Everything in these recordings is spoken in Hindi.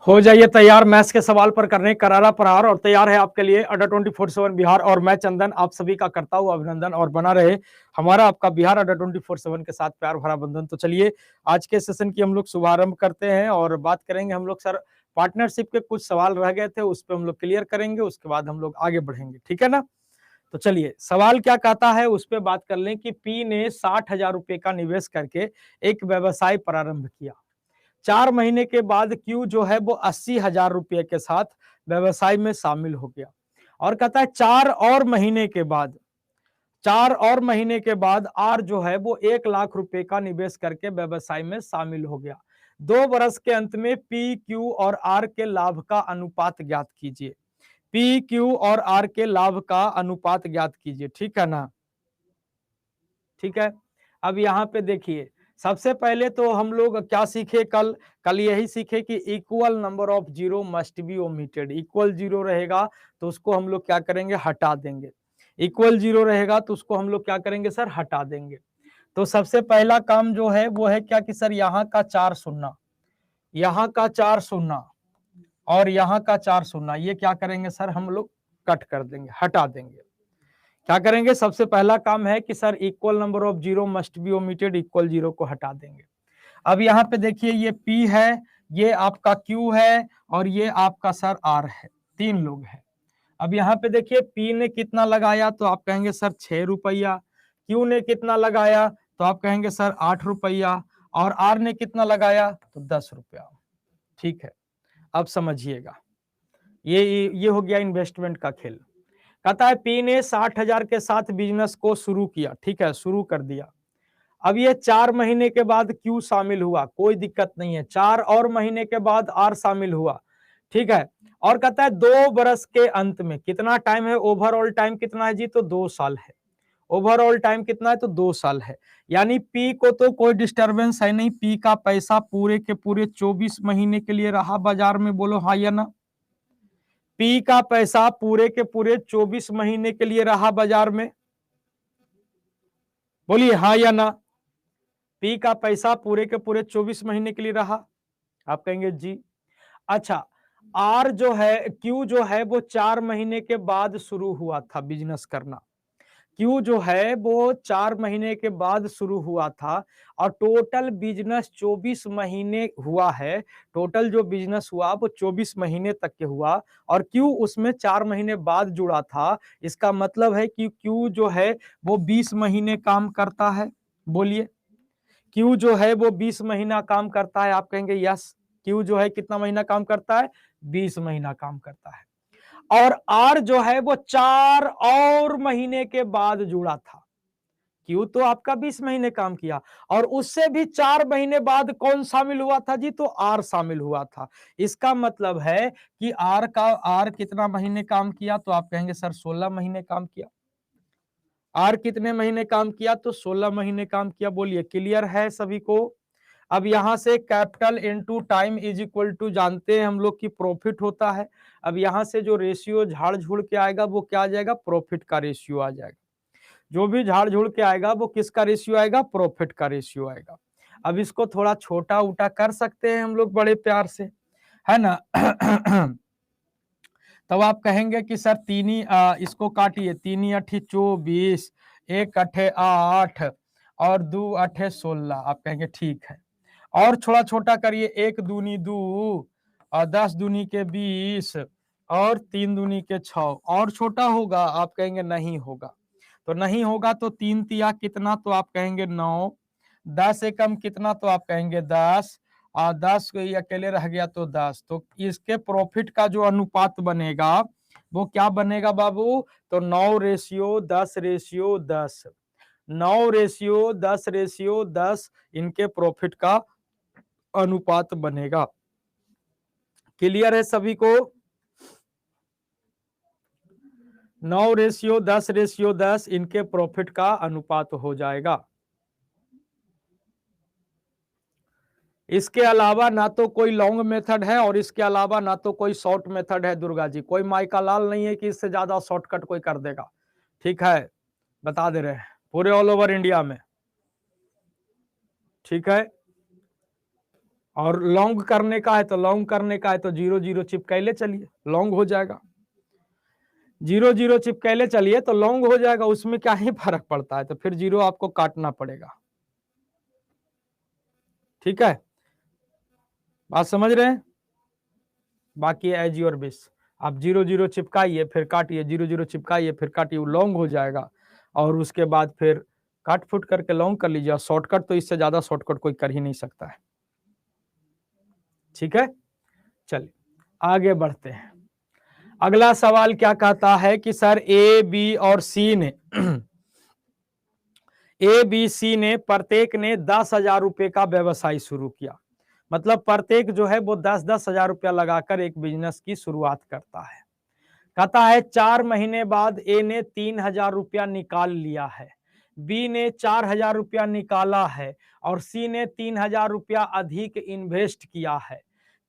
हो जाइए तैयार मैथ्स के सवाल पर करने करारा प्रहार। और तैयार है आपके लिए अड्डा 24/7 बिहार और मैं चंदन आप सभी का करता हूं अभिनंदन। और बना रहे हमारा आपका बिहार अड्डा 24/7 के साथ प्यार भरा बंधन। तो चलिए आज के सेशन की हम लोग शुभारंभ करते हैं और बात करेंगे हम लोग सर पार्टनरशिप के कुछ सवाल रह गए थे उस पर हम लोग क्लियर करेंगे, उसके बाद हम लोग आगे बढ़ेंगे, ठीक है ना। तो चलिए सवाल क्या कहता है उस पर बात कर लें कि पी ने 60,000 रुपए का निवेश करके एक व्यवसाय प्रारंभ किया। 4 महीने के बाद क्यू जो है वो 80,000 रुपए के साथ व्यवसाय में शामिल हो गया। और कहता है 4 और महीने के बाद आर जो है वो 1 लाख रुपए का निवेश करके व्यवसाय में शामिल हो गया। 2 वर्ष के अंत में पी क्यू और आर के लाभ का अनुपात ज्ञात कीजिए। पी क्यू और आर के लाभ का अनुपात ज्ञात कीजिए, ठीक है ना। ठीक है, अब यहाँ पे देखिए सबसे पहले तो हम लोग क्या सीखे कल यही सीखे कि equal number of zero must be omitted. Equal zero रहेगा तो उसको हम लोग क्या करेंगे, हटा देंगे। इक्वल जीरो रहेगा तो उसको हम लोग क्या करेंगे सर, हटा देंगे। तो सबसे पहला काम जो है वो है क्या कि सर यहाँ का 4 शून्य, यहाँ का 4 शून्य और यहाँ का 4 शून्य, ये क्या करेंगे सर, हम लोग कट कर देंगे, हटा देंगे। क्या करेंगे, सबसे पहला काम है कि sir equal number of zero must be omitted, equal zero को हटा देंगे। अब यहाँ पे देखिए ये P है, ये आपका Q है और ये आपका सर R है, 3 लोग हैं। अब यहाँ पे देखिए P ने कितना लगाया तो आप कहेंगे सर 6 रुपया, Q ने कितना लगाया तो आप कहेंगे सर 8 रुपया और R ने कितना लगाया तो 10 रुपया। ठीक है, अब समझिएगा ये हो गया इन्वेस्टमेंट का खेल। कहता है पी ने 60,000 के साथ बिजनेस को शुरू किया, ठीक है, शुरू कर दिया। अब ये 4 महीने के बाद क्यू शामिल हुआ, कोई दिक्कत नहीं है। 4 और महीने के बाद आर शामिल हुआ, ठीक है। और कहता है 2 वर्ष के अंत में, कितना टाइम है, ओवरऑल टाइम कितना है जी तो 2 साल है। ओवरऑल टाइम कितना है तो 2 साल है। यानी पी को तो कोई डिस्टरबेंस है नहीं, पी का पैसा पूरे के पूरे 24 महीने के लिए रहा बाजार में, बोलो हाँ या ना। पी का पैसा पूरे के पूरे 24 महीने के लिए रहा बाजार में, बोलिए हाँ या ना। पी का पैसा पूरे के पूरे 24 महीने के लिए रहा, आप कहेंगे जी। अच्छा, आर जो है, क्यू जो है वो 4 महीने के बाद शुरू हुआ था बिजनेस करना। क्यू जो है वो 4 महीने के बाद शुरू हुआ था और टोटल बिजनेस 24 महीने हुआ है। टोटल जो बिजनेस हुआ वो 24 महीने तक के हुआ और क्यू उसमें 4 महीने बाद जुड़ा था। इसका मतलब है कि क्यू जो है वो 20 महीने काम करता है। बोलिए, क्यू जो है वो 20 महीना काम करता है, आप कहेंगे यस। क्यू जो है कितना महीना काम करता है, 20 महीना काम करता है। और आर जो है वो 4 और महीने के बाद जुड़ा था। क्यू तो आपका 20 महीने काम किया और उससे भी 4 महीने बाद कौन शामिल हुआ था जी तो आर शामिल हुआ था। इसका मतलब है कि आर कितना महीने काम किया तो आप कहेंगे सर 16 महीने काम किया। आर कितने महीने काम किया तो 16 महीने काम किया। बोलिए क्लियर है सभी को। अब यहां से capital into time is equal to जानते हैं हम लोग की प्रॉफिट होता है। अब यहां से जो रेशियो झाड़ झुड़ के आएगा वो क्या आ जाएगा, प्रॉफिट का रेशियो आ जाएगा। जो भी झाड़ झुड़ के आएगा वो किसका रेशियो आएगा, प्रॉफिट का रेशियो आएगा। अब इसको थोड़ा छोटा उटा कर सकते हैं हम लोग बड़े प्यार से, है ना। तब आप कहेंगे कि सर इसको काटिए, 3×8 = 24, 1×8 और 2×8 = 16। आप कहेंगे ठीक है। और थोड़ा छोटा करिए, 1×2 और 10×2 = 20 और 3×2 = 6। और छोटा होगा, आप कहेंगे नहीं होगा। तो नहीं होगा तो 3×3 कितना तो आप कहेंगे 9, 10 से कम कितना तो आप कहेंगे 10 और 10 को ये अकेले रह गया तो 10। तो इसके प्रॉफिट का जो अनुपात बनेगा वो क्या बनेगा बाबू, तो 9:10:10, 9:10:10 इनके प्रॉफिट का अनुपात बनेगा। क्लियर है सभी को। 9:10:10 इनके प्रॉफिट का अनुपात हो जाएगा। इसके अलावा ना तो कोई लॉन्ग मेथड है और इसके अलावा ना तो कोई शॉर्ट मेथड है। दुर्गा जी, कोई माइका लाल नहीं है कि इससे ज्यादा शॉर्टकट कोई कर देगा। ठीक है, बता दे रहे हैं पूरे ऑल ओवर इंडिया में। ठीक है, और लॉन्ग करने का है तो लॉन्ग करने का है तो 0 0 चिपकैले चलिए, लॉन्ग हो जाएगा। 0 0 चिपकैले चलिए तो लॉन्ग हो जाएगा, उसमें क्या ही फर्क पड़ता है, तो फिर 0 आपको काटना पड़ेगा। ठीक है, बात समझ रहे हैं? बाकी एज योर विश, आप 0 0 चिपकाइए फिर काटिए, 0 0 चिपकाइए फिर काटिए, वो लॉन्ग हो जाएगा और उसके बाद फिर काट फुट करके लॉन्ग कर लीजिए। शॉर्टकट तो इससे ज्यादा शॉर्टकट कोई कर ही नहीं सकता है। ठीक है, चलिए आगे बढ़ते हैं। अगला सवाल क्या कहता है कि सर ए बी और सी ने ए बी सी ने प्रत्येक ने 10,000 रुपए का व्यवसाय शुरू किया। मतलब प्रत्येक जो है वो 10-10 हजार रुपया लगाकर एक बिजनेस की शुरुआत करता है। कहता है 4 महीने बाद ए ने 3,000 रुपया निकाल लिया है, बी ने 4,000 रुपया निकाला है और सी ने 3,000 रुपया अधिक इन्वेस्ट किया है।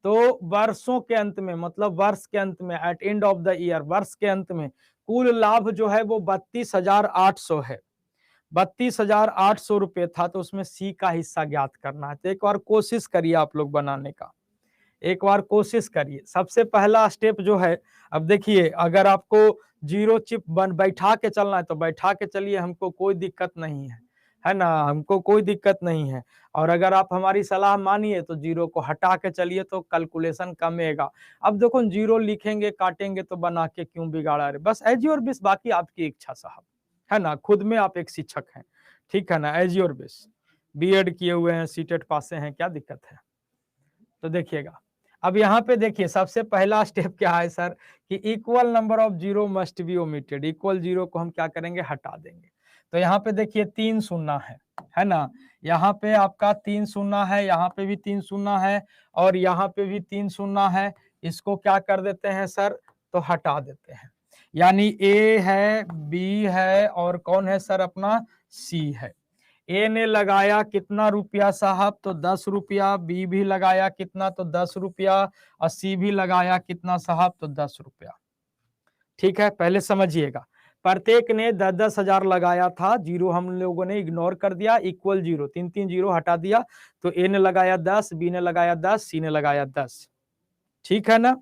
तो वर्षों के अंत में, मतलब वर्ष के अंत में, at end of the year, वर्ष के अंत में कुल लाभ जो है वो 32,800 है। 32,800 रुपये था, तो उसमें सी का हिस्सा ज्ञात करना है। तो एक बार कोशिश करिए आप लोग बनाने का, एक बार कोशिश करिए। सबसे पहला स्टेप जो है, अब देखिए अगर आपको 0 चिप बन बैठा के चलना है तो बैठा के चलिए, हमको कोई दिक्कत नहीं है ना, हमको कोई दिक्कत नहीं है। और अगर आप हमारी सलाह मानिए तो 0 को हटा के चलिए तो कैलकुलेशन कमेगा। अब देखो 0 लिखेंगे काटेंगे तो बना के क्यों बिगाड़ा रहे, बस एज योर विश, बाकी आपकी इच्छा साहब, है ना, खुद में आप एक शिक्षक हैं, ठीक है ना, एज योर विश। बीएड किए हुए हैं, सीटेट पासे हैं, क्या दिक्कत है। तो देखिएगा अब यहाँ पे देखिए सबसे पहला स्टेप क्या है सर कि equal number of 0 must be omitted. Equal 0 को हम क्या करेंगे, हटा देंगे। तो यहाँ पे देखिए 3 शून्य है ना, यहाँ पे आपका 3 शून्य है, यहाँ पे भी 3 शून्य है और यहाँ पे भी 3 शून्य है। इसको क्या कर देते हैं सर, तो हटा देते हैं। यानी ए है, बी है और कौन है सर, अपना सी है। ए ने लगाया कितना रुपया साहब, तो 10 रुपया, बी भी लगाया कितना, तो 10 रुपया और सी भी लगाया कितना साहब, तो 10 रुपया। ठीक है, पहले समझिएगा, प्रत्येक ने 10-10 हजार लगाया था, 0 हम लोगों ने इग्नोर कर दिया, इक्वल 0, 3-3 0 हटा दिया। तो ए ने लगाया 10, बी ने लगाया 10, सी ने लगाया 10। ठीक है ना,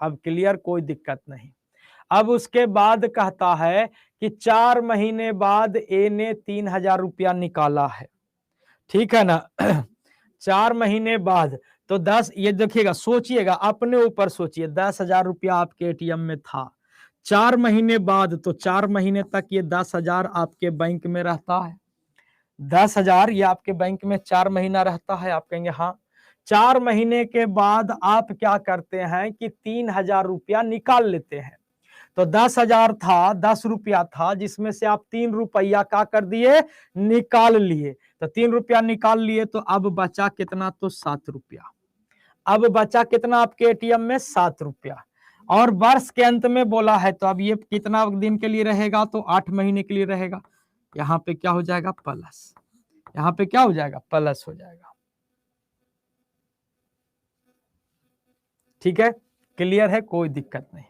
अब क्लियर, कोई दिक्कत नहीं। अब उसके बाद कहता है कि 4 महीने बाद ए ने 3,000 रुपया निकाला है। ठीक है ना 4 महीने बाद, तो 10, ये देखिएगा, सोचिएगा अपने ऊपर सोचिए, 10,000 रुपया आपके एटीएम में था, 4 महीने बाद, तो 4 महीने तक ये 10,000 आपके बैंक में रहता है। 10,000 ये आपके बैंक में 4 महीना रहता है। आप कहेंगे हाँ। 4 महीने के बाद आप क्या करते हैं कि 3,000 रुपया निकाल लेते हैं। तो 10,000 था, 10 रुपया था, जिसमें से आप 3 रुपया क्या कर दिए, निकाल लिए। तो 3 रुपया निकाल लिए, तो अब बचा कितना, तो 7 रुपया। अब बचा कितना आपके एटीएम में, 7 रुपया। और वर्ष के अंत में बोला है, तो अब ये कितना दिन के लिए रहेगा, तो 8 महीने के लिए रहेगा। यहाँ पे क्या हो जाएगा, प्लस, यहाँ पे क्या हो जाएगा, प्लस हो जाएगा। ठीक है, क्लियर है, कोई दिक्कत नहीं।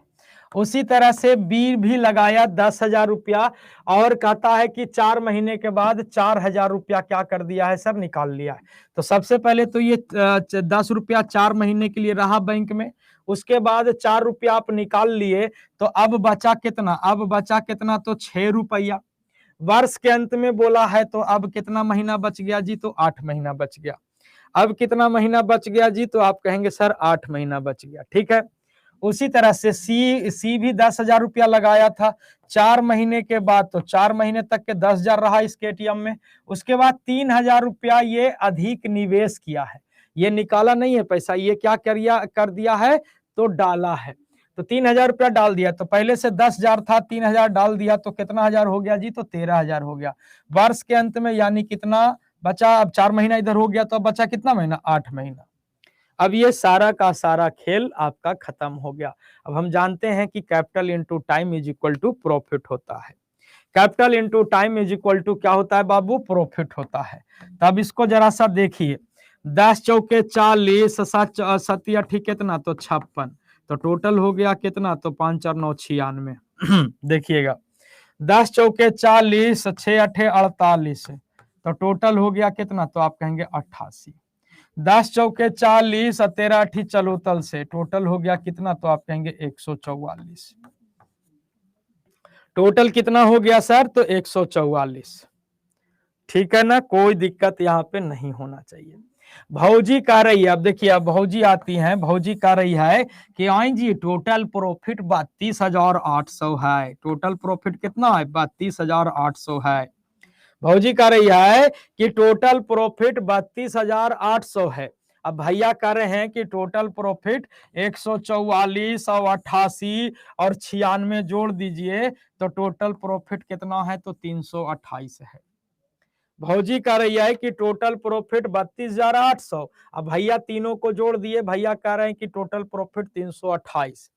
उसी तरह से बी भी लगाया 10,000 रुपया और कहता है कि 4 महीने के बाद 4,000 रुपया क्या कर दिया है सर, निकाल लिया है। तो सबसे पहले तो ये 10 रुपया 4 महीने के लिए रहा बैंक में, उसके बाद 4 रुपया आप निकाल लिए, तो अब बचा कितना, अब बचा कितना, तो 6 रुपया। वर्ष के अंत में बोला है, तो अब कितना महीना बच गया जी, तो 8 महीना बच गया। अब कितना महीना बच गया जी, तो आप कहेंगे सर 8 महीना बच गया। ठीक है, उसी तरह से सी भी 10,000 रुपया लगाया था, 4 महीने के बाद, तो 4 महीने तक के 10,000 रहा इसके एटीएम में। उसके बाद 3,000 रुपया ये अधिक निवेश किया है, ये निकाला नहीं है पैसा, ये क्या कर दिया है, तो डाला है। तो 3,000 रुपया डाल दिया, तो पहले से 10,000 था, 3,000 डाल दिया, तो कितना हजार हो गया जी, तो 13,000 हो गया। वर्ष के अंत में यानी कितना बचा, अब 4 महीना इधर हो गया, तो अब बचा कितना महीना, 8 महीना। अब ये सारा का सारा खेल आपका खत्म हो गया। अब हम जानते हैं कि capital into time is equal to profit होता है। Capital into time is equal to क्या होता है बाबू, प्रॉफिट होता है। तब इसको जरा सा देखिए, 10 चौके 40, 7 अठी कितना, तो 56, तो टोटल हो गया कितना, तो 5 और 9 96। देखिएगा 10 चौके 40, 6 अठे 48, तो टोटल हो गया कितना, तो आप कहेंगे 88। 10 चौके 40 और 13 अठी चलोतल से टोटल हो गया कितना, तो आप कहेंगे 144। टोटल कितना हो गया सर, तो 144। ठीक है ना, कोई दिक्कत यहाँ पे नहीं होना चाहिए। भौजी कह रही है, अब देखिए अब भौजी आती हैं, भौजी कह रही है कि आई जी टोटल प्रॉफिट 32,800 है। टोटल प्रॉफिट कितना है, 32,800 है। भौजी कह रही है कि टोटल प्रॉफिट 32,800 है। अब भैया कह रहे हैं कि टोटल प्रॉफिट 144 और 88 और 96 जोड़ दीजिए तो टोटल प्रॉफिट कितना है, तो 328 है। भौजी कह रही है कि टोटल प्रॉफिट 32,800। अब भैया तीनों को जोड़ दिए, भैया कह रहे हैं कि टोटल प्रॉफिट 328।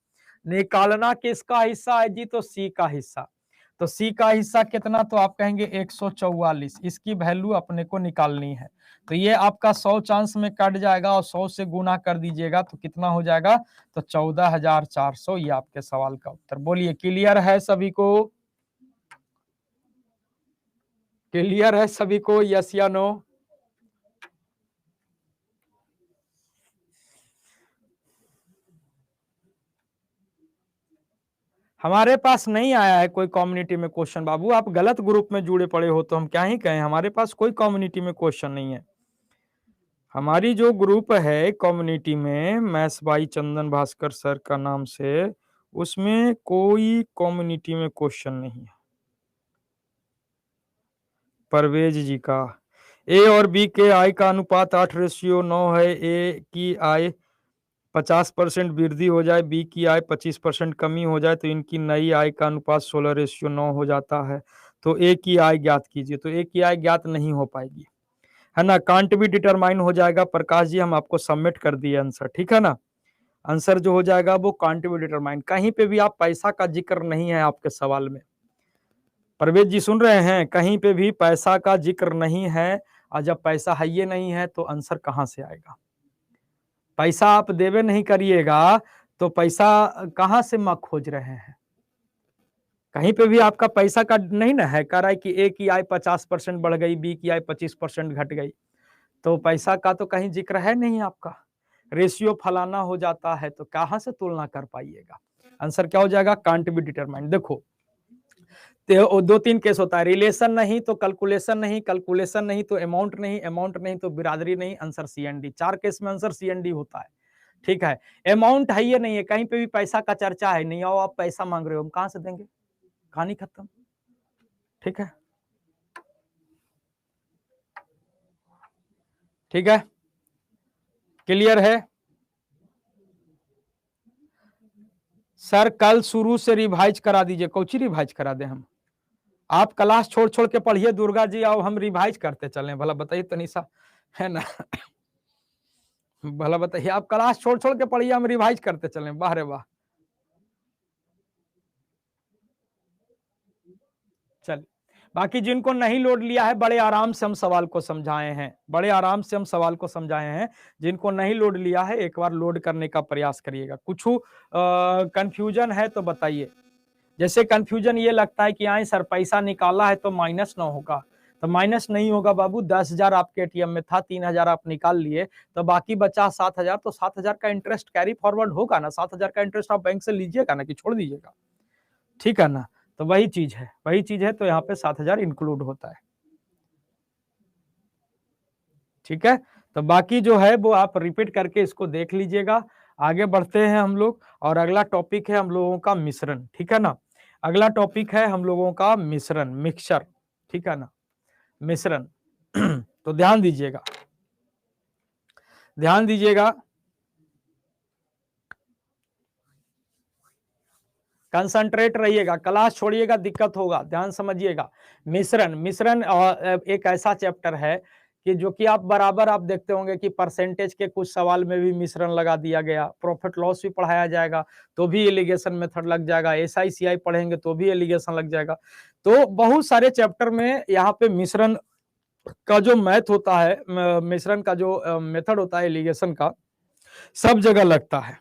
निकालना किसका हिस्सा है जी, तो सी का हिस्सा। तो सी का हिस्सा कितना, तो आप कहेंगे 144। इसकी वैल्यू अपने को निकालनी है। तो ये आपका 100 चांस में कट जाएगा और 100 से गुना कर दीजिएगा तो कितना हो जाएगा, तो 14,400। ये आपके सवाल का उत्तर। बोलिए क्लियर है सभी को, क्लियर है सभी को, यस या नो? हमारे पास नहीं आया है कोई कम्युनिटी में क्वेश्चन बाबू, आप गलत ग्रुप में जुड़े पड़े हो तो हम क्या ही कहें, हमारे पास कोई कम्युनिटी में क्वेश्चन नहीं है। हमारी जो ग्रुप है कम्युनिटी में maths by Chandan Bhaskar sir का नाम से, उसमें कोई कम्युनिटी में क्वेश्चन नहीं है। परवेज जी का ए और बी के आई का अनुपात 8:9 है। ए की आई 50% वृद्धि हो जाए, बी की आय 25% कमी हो जाए तो इनकी नई आय का अनुपात 16:9 हो जाता है। तो ए की आय ज्ञात कीजिए। तो ए की आय ज्ञात नहीं हो पाएगी, है ना, कांट भी डिटरमाइन हो जाएगा। प्रकाश जी हम आपको सबमिट कर दिए आंसर, ठीक है ना। आंसर जो हो जाएगा वो कांट भी डिटरमाइन। कहीं पे भी आप पैसा का जिक्र नहीं है आपके सवाल में। परवेज जी सुन रहे हैं, कहीं पे भी पैसा का जिक्र नहीं है। और जब पैसा है ये नहीं है तो आंसर कहां से आएगा। पैसा आप देवे नहीं करिएगा तो पैसा कहां से मां खोज रहे हैं। कहीं पे भी आपका पैसा का नहीं ना है, कह रहा है कि ए की आय 50% बढ़ गई, बी की आय 25% घट गई, तो पैसा का तो कहीं जिक्र है नहीं आपका। रेशियो फलाना हो जाता है तो कहां से तुलना कर पाइएगा। आंसर क्या हो जाएगा, कांट बी डिटरमाइंड। देखो दो तीन केस होता है, रिलेशन नहीं तो कैलकुलेशन नहीं, कैलकुलेशन नहीं तो अमाउंट नहीं, अमाउंट नहीं तो बिरादरी नहीं, आंसर सीएनडी। 4 केस में आंसर सीएनडी होता है। ठीक है, अमाउंट है ये नहीं है, कहीं पे भी पैसा का चर्चा है नहीं, आओ आप पैसा मांग रहे हो, हम कहां से देंगे, कहानी खत्म। ठीक है, ठीक है, क्लियर है सर। कल शुरू से रिवाइज करा दीजिए। कौची रिवाइज करा दे हम, आप क्लास छोड़ छोड़ के पढ़िए, दुर्गा जी आओ हम रिवाइज करते चलें, भला बताइए तनिषा, है ना। भला बताइए, आप क्लास छोड़ छोड़ के पढ़िए, हम रिवाइज करते चलें, वाह रे वाह। चल, बाकी जिनको नहीं लोड लिया है बड़े आराम से हम सवाल को समझाए हैं, बड़े आराम से हम सवाल को समझाए हैं। जिनको नहीं लोड लिया है एक बार लोड करने का प्रयास करिएगा। कुछ कंफ्यूजन है तो बताइए। जैसे कंफ्यूजन ये लगता है कि आए सर पैसा निकाला है तो माइनस ना होगा, तो माइनस नहीं होगा बाबू। 10,000 आपके एटीएम में था, 3,000 आप निकाल लिए तो बाकी बचा 7,000, तो 7,000 का इंटरेस्ट कैरी फॉरवर्ड होगा ना, 7,000 का इंटरेस्ट आप बैंक से लीजिएगा ना कि छोड़ दीजिएगा, ठीक है ना। तो वही चीज है, वही चीज है, तो यहाँ पे 7,000 इंक्लूड होता है। ठीक है, तो बाकी जो है वो आप रिपीट करके इसको देख लीजिएगा। आगे बढ़ते हैं हम लोग, और अगला टॉपिक है हम लोगों का मिश्रण, ठीक है ना। अगला टॉपिक है हम लोगों का मिश्रण, मिक्सचर, ठीक है ना, मिश्रण। तो ध्यान दीजिएगा, ध्यान दीजिएगा, कंसंट्रेट रहिएगा, क्लास छोड़िएगा दिक्कत होगा, ध्यान समझिएगा। मिश्रण, मिश्रण एक ऐसा चैप्टर है कि जो कि आप बराबर आप देखते होंगे कि परसेंटेज के कुछ सवाल में भी मिश्रण लगा दिया गया, प्रॉफिट लॉस भी पढ़ाया जाएगा तो भी एलिगेशन मेथड लग जाएगा, एसआईसीआई पढ़ेंगे तो भी एलिगेशन लग जाएगा। तो बहुत सारे चैप्टर में यहाँ पे मिश्रण का जो मैथ होता है, मिश्रण का जो मेथड होता है एलिगेशन का, सब जगह लगता है,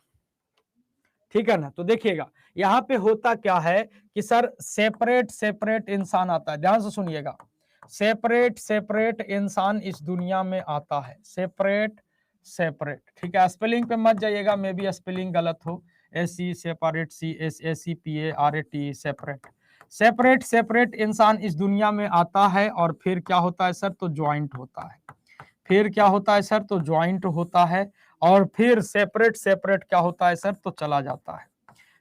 ठीक है ना। तो देखिएगा यहाँ पे होता क्या है कि सर सेपरेट सेपरेट इंसान आता है, ध्यान से सुनिएगा। सेपरेट सेपरेट इंसान इस दुनिया में आता है, सेपरेट सेपरेट। ठीक है, स्पेलिंग पे मत जाइएगा, मे बी स्पेलिंग गलत हो। SC separate, CSACPARAT separate. Separate separate इंसान इस दुनिया में आता है और फिर क्या होता है सर, तो ज्वाइंट होता है। फिर क्या होता है सर, तो ज्वाइंट होता है और फिर सेपरेट सेपरेट क्या होता है सर, तो चला जाता है।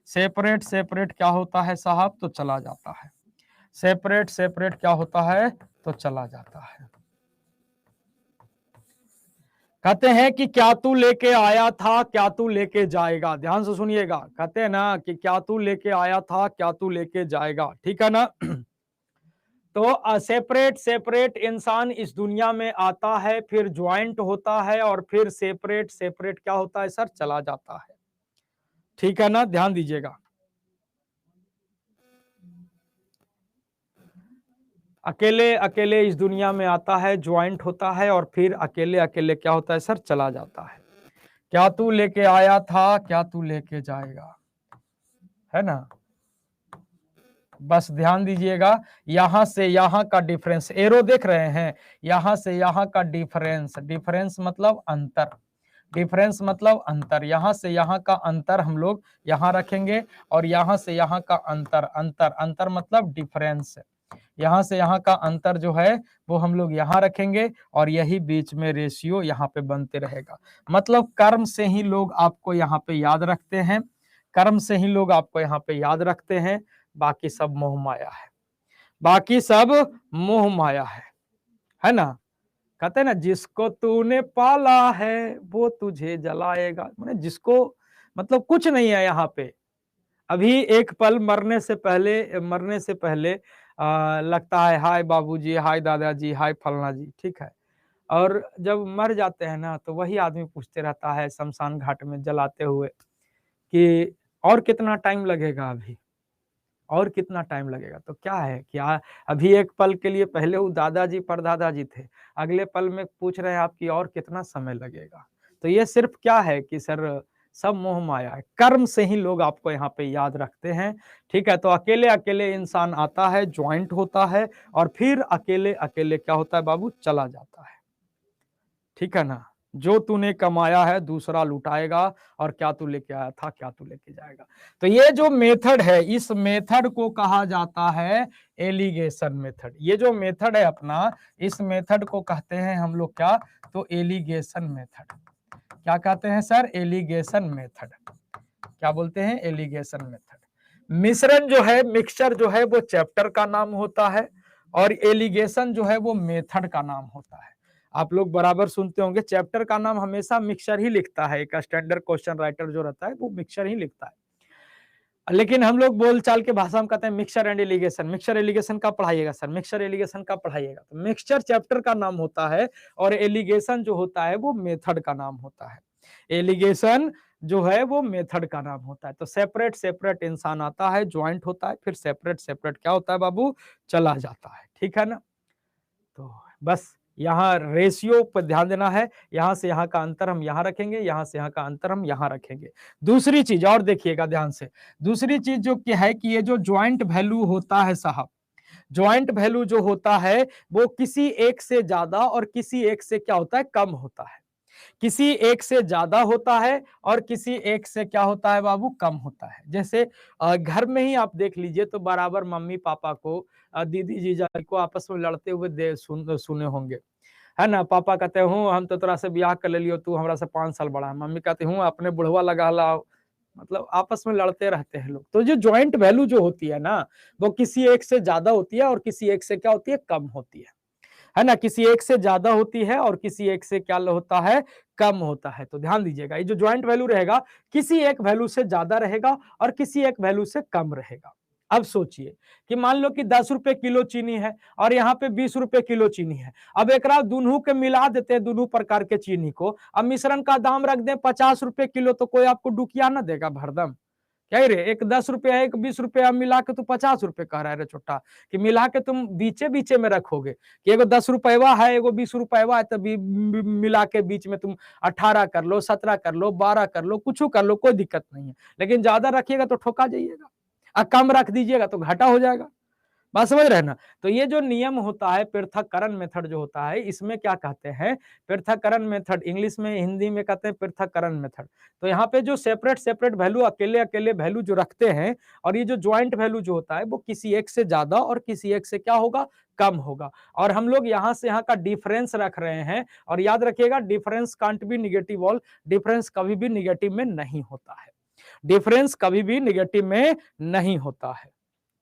सेपरेट सेपरेट क्या होता है साहब, तो चला जाता है। सेपरेट सेपरेट क्या होता है, तो चला जाता है। कहते हैं कि क्या तू लेके आया था, क्या तू लेके जाएगा। ध्यान से सुनिएगा, कहते हैं ना कि क्या तू लेके आया था, क्या तू लेके जाएगा। ठीक है ना। तो सेपरेट सेपरेट इंसान इस दुनिया में आता है, फिर ज्वाइंट होता है और फिर सेपरेट सेपरेट क्या होता है सर, चला जाता है। ठीक है ना, ध्यान दीजिएगा। अकेले अकेले इस दुनिया में आता है, ज्वाइंट होता है और फिर अकेले अकेले क्या होता है सर, चला जाता है। क्या तू लेके आया था, क्या तू लेके जाएगा, है ना। बस ध्यान दीजिएगा, यहां से यहां का डिफरेंस, एरो देख रहे हैं, यहां से यहां का डिफरेंस, डिफरेंस मतलब अंतर, डिफरेंस मतलब अंतर, यहां से यहां का अंतर हम लोग यहां रखेंगे और यहां से यहां का अंतर, अंतर अंतर मतलब डिफरेंस, यहां से यहां का अंतर जो है वो हम लोग यहां रखेंगे और यही बीच में रेशियो यहां पे बनते रहेगा। मतलब कर्म से ही लोग आपको यहाँ पे याद रखते हैं, कर्म से ही लोग आपको यहाँ पे याद रखते हैं, बाकी सब मोह माया है, बाकी सब मोह माया है ना। कहते हैं ना, जिसको तूने पाला है वो तुझे जलाएगा, माने जिसको, मतलब कुछ नहीं है यहाँ पे। अभी एक पल मरने से पहले लगता है हाय बाबूजी, हाय दादाजी, हाय फलना जी, ठीक है। और जब मर जाते हैं ना, तो वही आदमी पूछते रहता है शमशान घाट में जलाते हुए कि और कितना टाइम लगेगा, अभी और कितना टाइम लगेगा। तो क्या है, क्या अभी एक पल के लिए पहले वो दादाजी परदादाजी थे, अगले पल में पूछ रहे हैं आपकी और कितना समय लगेगा। तो ये सिर्फ क्या है कि सर सब मोह माया है, कर्म से ही लोग आपको यहाँ पे याद रखते हैं। ठीक है, तो अकेले अकेले इंसान आता है, ज्वाइंट होता है और फिर अकेले अकेले क्या होता है बाबू, चला जाता है। ठीक है ना, जो तूने कमाया है दूसरा लुटाएगा और क्या तू लेके आया था, क्या तू लेके जाएगा। तो ये जो मेथड है, इस मेथड को कहा जाता है एलिगेशन मेथड। ये जो मेथड है अपना, इस मेथड को कहते हैं हम लोग क्या, तो एलिगेशन मेथड। क्या कहते हैं सर, एलिगेशन मेथड। क्या बोलते हैं, एलिगेशन मेथड। मिश्रण जो है, मिक्सचर जो है वो चैप्टर का नाम होता है और एलिगेशन जो है वो मेथड का नाम होता है। आप लोग बराबर सुनते होंगे, चैप्टर का नाम हमेशा मिक्सचर ही लिखता है, एक स्टैंडर्ड क्वेश्चन राइटर जो रहता है वो मिक्सचर ही लिखता है। लेकिन हम लोग बोलचाल के भाषा में कहते हैं mixture and allegation. Mixture allegation का पढ़ाइएगा सर, मिक्सचर एलिगेशन का पढ़ाइएगा। तो मिक्सचर चैप्टर का नाम होता है और एलिगेशन जो होता है वो मेथड का नाम होता है। एलिगेशन जो है वो मेथड का नाम होता है। तो सेपरेट सेपरेट इंसान आता है, ज्वाइंट होता है, फिर सेपरेट सेपरेट क्या होता है बाबू, चला जाता है। ठीक है ना। तो बस यहाँ रेशियो पर ध्यान देना है, यहां से यहाँ का अंतर हम यहाँ रखेंगे, यहां से यहाँ का अंतर हम यहाँ रखेंगे। दूसरी चीज और देखिएगा ध्यान से, दूसरी चीज जो क्या है कि ये जो ज्वाइंट वैल्यू होता है साहब, ज्वाइंट वैल्यू जो होता है वो किसी एक से ज्यादा और किसी एक से क्या होता है, कम होता है। किसी एक से ज्यादा होता है और किसी एक से क्या होता है बाबू, कम होता है। जैसे घर में ही आप देख लीजिए तो बराबर मम्मी पापा को, दीदी जीजा को आपस में लड़ते हुए सुने होंगे, है ना। पापा कहते हूँ हम तो तोरा से ब्याह कर लियो, तू हमरा से 5 साल बड़ा है। मम्मी कहती हूँ अपने बुढ़वा लगा लाओ। मतलब आपस में लड़ते रहते हैं लोग। तो जो ज्वाइंट वैल्यू जो होती है ना, वो किसी एक से ज्यादा होती है और किसी एक से क्या होती है, कम होती है ना। किसी एक से ज्यादा होती है और किसी एक से क्या होता है, कम होता है। तो ध्यान दीजिएगा, ये जो ज्वाइंट वैल्यू रहेगा किसी एक वैल्यू से ज्यादा रहेगा और किसी एक वैल्यू से कम रहेगा। अब सोचिए कि मान लो कि 10 रुपए किलो चीनी है और यहाँ पे 20 रुपए किलो चीनी है। अब एक दोनों के मिला देते हैं, दोनों प्रकार के चीनी को। अब मिश्रण का दाम रख दें 50 रुपए किलो, तो कोई आपको डुकिया ना देगा भरदम। क्या रे, एक 10 रुपया एक 20 रुपया मिला के तू 50 रुपए कह रहा है रे छोटा, कि मिला के तुम बीचे बीचे में रखोगे कि एगो 10 रुपया है एगो 20 रुपया है, तो मिला के बीच में तुम 18 कर लो, 17 कर लो, 12 कर लो, कुछ कर लो, कोई दिक्कत नहीं है। लेकिन ज्यादा रखिएगा तो ठोका जाइएगा और कम रख दीजिएगा तो घाटा हो जाएगा। बात समझ रहे हैं ना। तो ये जो नियम होता है पृथक्करण मेथड जो होता है, इसमें क्या कहते हैं, पृथक्करण मेथड, इंग्लिश में हिंदी में कहते हैं पृथक्करण मेथड। तो यहाँ पे जो सेपरेट सेपरेट वैल्यू, अकेले अकेले वैल्यू जो रखते हैं, और ये जो ज्वाइंट वैल्यू जो होता है वो किसी एक से ज्यादा और किसी एक से क्या होगा, कम होगा। और हम लोग यहाँ से यहाँ का डिफरेंस रख रहे हैं, और याद रखिएगा difference can't be negative all, difference कभी भी निगेटिव में नहीं होता है, डिफरेंस कभी भी निगेटिव में नहीं होता है,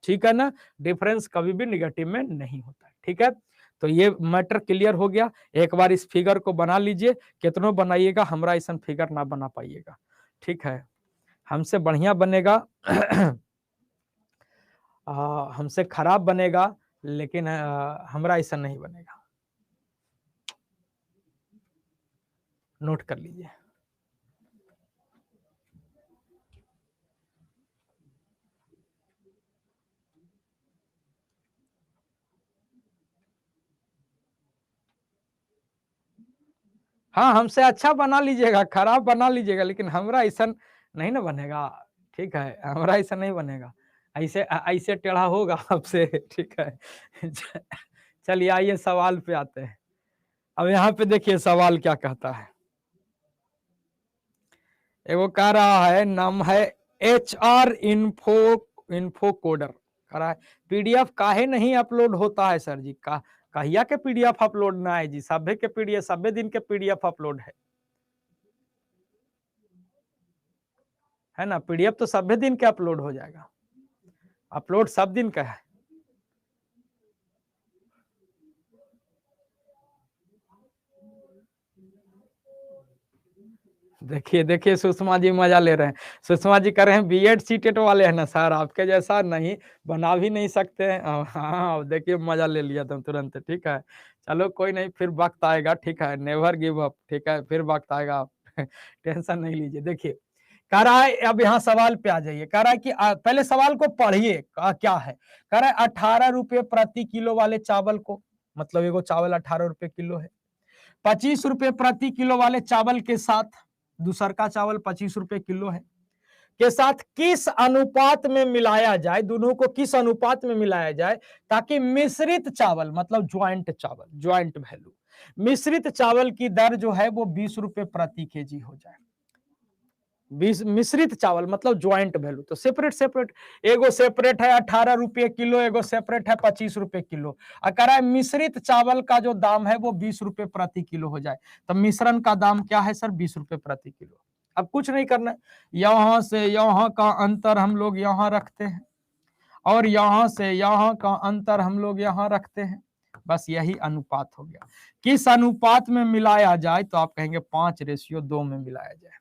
ठीक है ना, डिफरेंस कभी भी निगेटिव में नहीं होता है, ठीक है। तो ये मैटर क्लियर हो गया। एक बार इस फिगर को बना लीजिए, कितनों बनाइएगा, हमरा ऐसा फिगर ना बना पाइएगा, ठीक है, हमसे बढ़िया बनेगा हमसे खराब बनेगा, लेकिन हमरा ऐसा नहीं बनेगा, नोट कर लीजिए। हाँ, हमसे अच्छा बना लीजिएगा, खराब बना लीजिएगा, लेकिन हमरा ऐसा नहीं ना बनेगा, ठीक है, हमरा ऐसा नहीं बनेगा, ऐसे ऐसे टेढ़ा होगा आपसे, ठीक है। चलिए आइए सवाल पे आते हैं। अब यहाँ पे देखिए सवाल क्या कहता है, एगो कह रहा है, नाम है HR इन्फो कोडर, कह रहा है PDF काहे नहीं अपलोड होता है सर जी, कहिया के PDF अपलोड ना है जी, सभे के PDF, सभे दिन के PDF अपलोड है ना, PDF तो सभे दिन के अपलोड हो जाएगा, अपलोड सब दिन का है। देखिए देखिए सुषमा जी मजा ले रहे हैं, सुषमा जी कह रहे हैं B.Ed सीटेट वाले हैं ना सर, आपके जैसा नहीं बना भी नहीं सकते हैं। हाँ देखिए मजा ले लिया तुम तुरंत, ठीक है, चलो कोई नहीं, फिर वक्त आएगा, ठीक है, नेवर गिव अप, ठीक है, फिर वक्त आएगा, आप टेंशन नहीं लीजिए। देखिए कह रहा है, अब यहाँ सवाल पे आ जाइए, कह रहा है कि पहले सवाल को पढ़िए क्या है, कह रहा है 18 रुपये प्रति किलो वाले चावल को, मतलब एगो चावल 18 रुपये किलो है, 25 रुपये प्रति किलो वाले चावल के साथ, दूसर का चावल 25 रुपये किलो है, के साथ किस अनुपात में मिलाया जाए, दोनों को किस अनुपात में मिलाया जाए ताकि मिश्रित चावल, मतलब ज्वाइंट चावल, ज्वाइंट वैल्यू, मिश्रित चावल की दर जो है वो 20 रुपये प्रति केजी हो जाए। 20 मिश्रित चावल मतलब ज्वाइंट वैल्यू, तो सेपरेट सेपरेट, एगो सेपरेट है 18 रुपये किलो, एगो सेपरेट है 25 रुपये किलो, कह है मिश्रित चावल का जो दाम है वो 20 रुपये प्रति किलो हो जाए। तो मिश्रण का दाम क्या है सर, 20 रुपये प्रति किलो। अब कुछ नहीं करना, यहां से यहां का अंतर हम लोग यहां रखते हैं, और यहां से यहां का अंतर हम लोग यहां रखते हैं, बस यही अनुपात हो गया। किस अनुपात में मिलाया जाए, तो आप कहेंगे 5:2 में मिलाया जाए।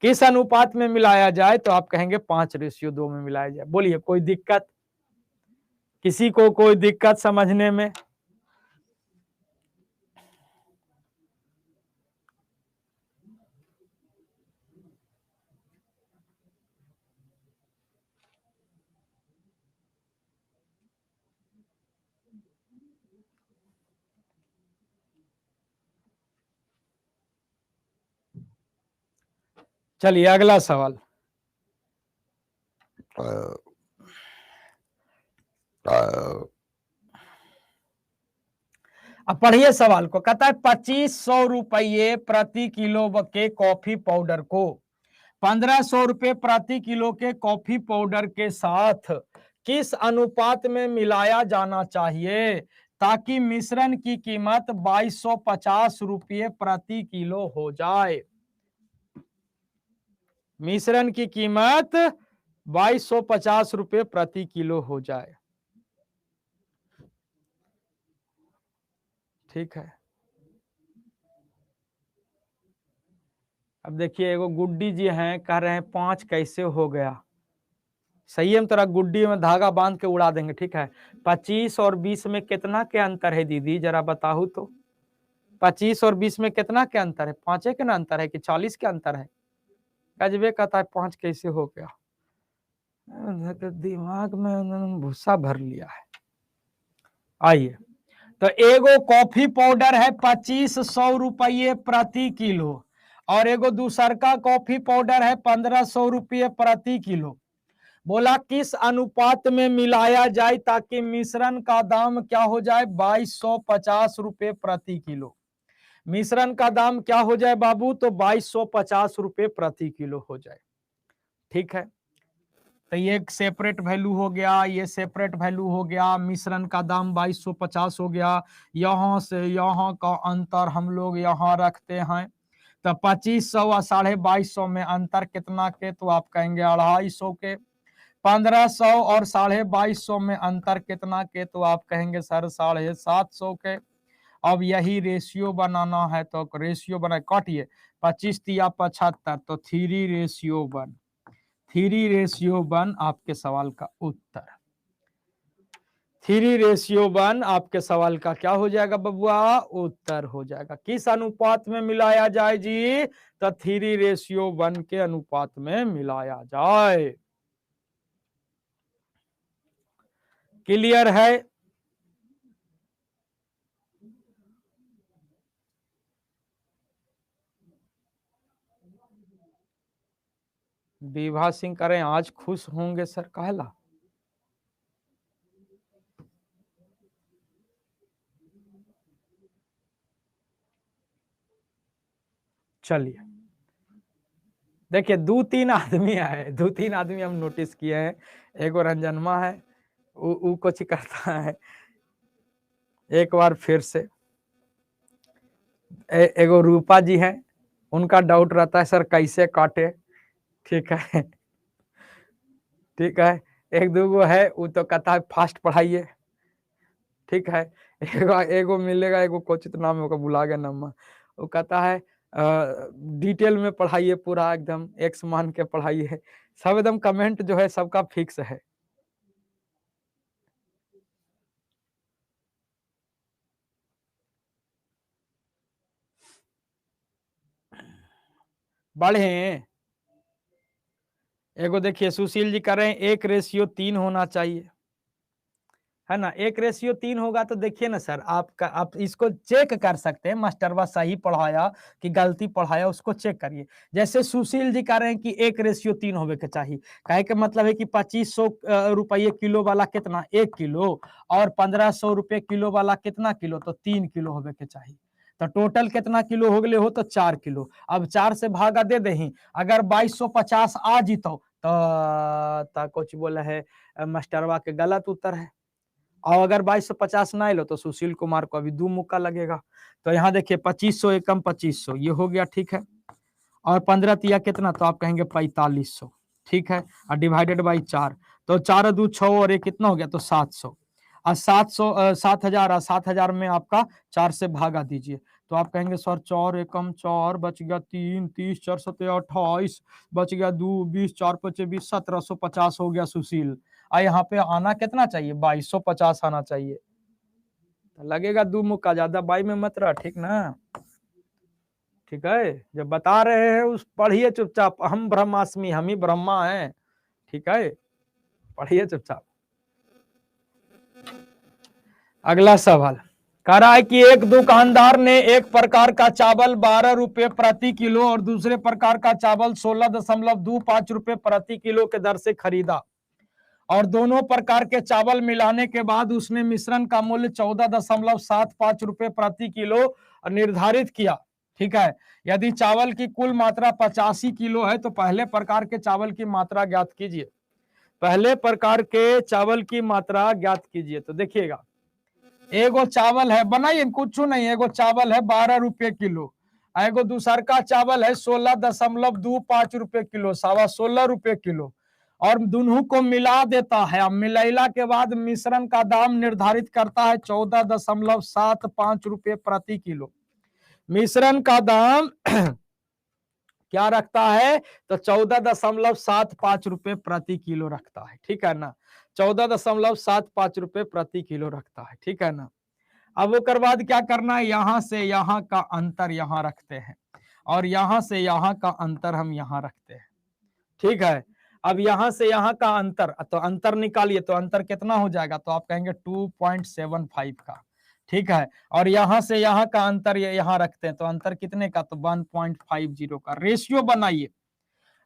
किस अनुपात में मिलाया जाए, तो आप कहेंगे 5:2 में मिलाया जाए। बोलिए कोई दिक्कत, किसी को कोई दिक्कत समझने में? चलिए अगला सवाल, अब पढ़िए सवाल को, कहता है 2500 रुपये प्रति किलो के कॉफी पाउडर को 1500 रुपये प्रति किलो के कॉफी पाउडर के साथ किस अनुपात में मिलाया जाना चाहिए ताकि मिश्रण की कीमत 2250 रुपये प्रति किलो हो जाए। मिश्रण की कीमत 2250 रुपये प्रति किलो हो जाए, ठीक है। अब देखिए एगो गुड्डी जी हैं, कह रहे हैं 5 कैसे हो गया, सही है, हम तरह गुड्डी में धागा बांध के उड़ा देंगे, ठीक है। 25 और 20 में कितना के अंतर है दीदी, जरा बताओ तो, 25 और 20 में कितना के अंतर है, 5 के ना अंतर है कि 40 के अंतर है? गजबे कहता है 5 कैसे हो गया, दिमाग में भूसा भर लिया है। आइए, तो एगो कॉफी पाउडर है 2500 रुपये प्रति किलो, और एगो दूसर का कॉफी पाउडर है 1500 रुपये प्रति किलो। बोला किस अनुपात में मिलाया जाए ताकि मिश्रण का दाम क्या हो जाए 2250 रुपए प्रति किलो। मिश्रण का दाम क्या हो जाए बाबू, तो 2250 रुपए प्रति किलो हो जाए। ठीक है, तो ये एक सेपरेट वैल्यू हो गया, ये सेपरेट वैल्यू हो गया, मिश्रण का दाम 2250 हो गया। यहां से यहां का अंतर हम लोग यहां रखते हैं, तो 2500 और 2250 में अंतर कितना के, तो आप कहेंगे 250 के। 1500 और 2250 में अंतर कितना के, तो आप कहेंगे सर 750 के। अब यही रेशियो बनाना है, तो रेशियो बना काटिए, 25 तिया 75, तो 3:1। 3:1 आपके सवाल का उत्तर। 3:1 आपके सवाल का क्या हो जाएगा बबुआ, उत्तर हो जाएगा। किस अनुपात में मिलाया जाए जी, तो 3:1 के अनुपात में मिलाया जाए। क्लियर है? विभा सिंह करें आज खुश होंगे सर, कहला चलिए देखिए, 2-3 आदमी आए, 2-3 आदमी हम नोटिस किए हैं। एगो रंजनमा है, वो कुछ करता है। एक बार फिर से एगो रूपा जी है, उनका डाउट रहता है सर कैसे काटे। ठीक है, ठीक है। एक दूगो है वो तो कहता है फास्ट पढ़ाइए। ठीक है, एगो एगो मिलेगा, एगो कोचित नाम है, भुला गया नाम। वो कहता है डिटेल में पढ़ाइए, पूरा एकदम एक्स मान के पढ़ाइए। सब एकदम कमेंट जो है सबका फिक्स है। बढ़े एगो देखिए सुशील जी कह रहे हैं 1:3 होना चाहिए, है ना। 1:3 होगा तो देखिए ना सर, आप इसको चेक कर सकते हैं, मास्टरवा सही पढ़ाया कि गलती पढ़ाया, उसको चेक करिए। जैसे सुशील जी कह रहे हैं कि 1:3 होवे के चाहिए, कहे के मतलब है कि 2500 रुपये किलो वाला कितना 1 किलो, और 1500 रुपये किलो वाला कितना किलो, तो 3 किलो होवे के चाहिए। तो टोटल कितना किलो हो गए हो, तो 4 किलो। अब 4 से भागा दे दही, अगर 2250 आ जीतो तो कुछ बोला है मास्टरवा के गलत उत्तर है। और अगर 2250 ना लो तो सुशील कुमार को अभी 2 मुक्का लगेगा। तो यहाँ देखिए 2500 एकम 2500 ये हो गया, ठीक है। और 15 तिया कितना, तो आप कहेंगे 4500, ठीक है। और डिवाइडेड बाई 4, तो 4 2 6 और एक कितना हो गया, तो 700। और 7,000 और 7,000 में आपका 4 से भागा दीजिए, तो आप कहेंगे सर 4 एकम 4 बच गया 3, 30 4 7 28 बच गया 2 20 4 5 20 1750 हो गया सुशील। और यहाँ पे आना कितना चाहिए, 2250 आना चाहिए। तो लगेगा 2 मुक्का, ज्यादा बाई में मत रहा, ठीक ना। ठीक है, जब बता रहे हैं उस पढ़िए चुपचाप, हम ब्रह्मास्मि, हम ही ब्रह्मा हैं। ठीक है, पढ़िए चुपचाप। अगला सवाल कह रहा है कि एक दुकानदार ने एक प्रकार का चावल 12 रुपए प्रति किलो और दूसरे प्रकार का चावल 16.25 रुपए प्रति किलो के दर से खरीदा, और दोनों प्रकार के चावल मिलाने के बाद उसने मिश्रण का मूल्य 14.75 रुपए प्रति किलो निर्धारित किया। ठीक है, यदि चावल की कुल मात्रा 85 किलो है तो पहले प्रकार के चावल की मात्रा ज्ञात कीजिए। पहले प्रकार के चावल की मात्रा ज्ञात कीजिए। तो देखिएगा, एगो चावल है, बनाइए कुछ नहीं, एगो चावल है 12 रुपये किलो, एगो दूसर का चावल है 16.25 रुपये किलो, 16.25 रुपये किलो, और दोनों को मिला देता है। अब मिलाइला के बाद मिश्रण का दाम निर्धारित करता है 14.75 रुपये प्रति किलो। मिश्रण का दाम क्या रखता है, तो 14.75 रुपये प्रति किलो रखता है। ठीक है ना, 14.75 रुपये प्रति किलो रखता है। ठीक है ना। अब वो बाद क्या करना है, यहां से यहां का अंतर यहां रखते हैं, और यहां से यहां का अंतर हम यहां रखते हैं। ठीक है, अब यहां से यहां का अंतर, तो अंतर निकालिए, तो अंतर कितना हो जाएगा, तो आप कहेंगे 2.75 का। ठीक है, और यहां से यहां का अंतर यहां रखते हैं, तो अंतर कितने का, तो 1.50 का। रेशियो बनाइए,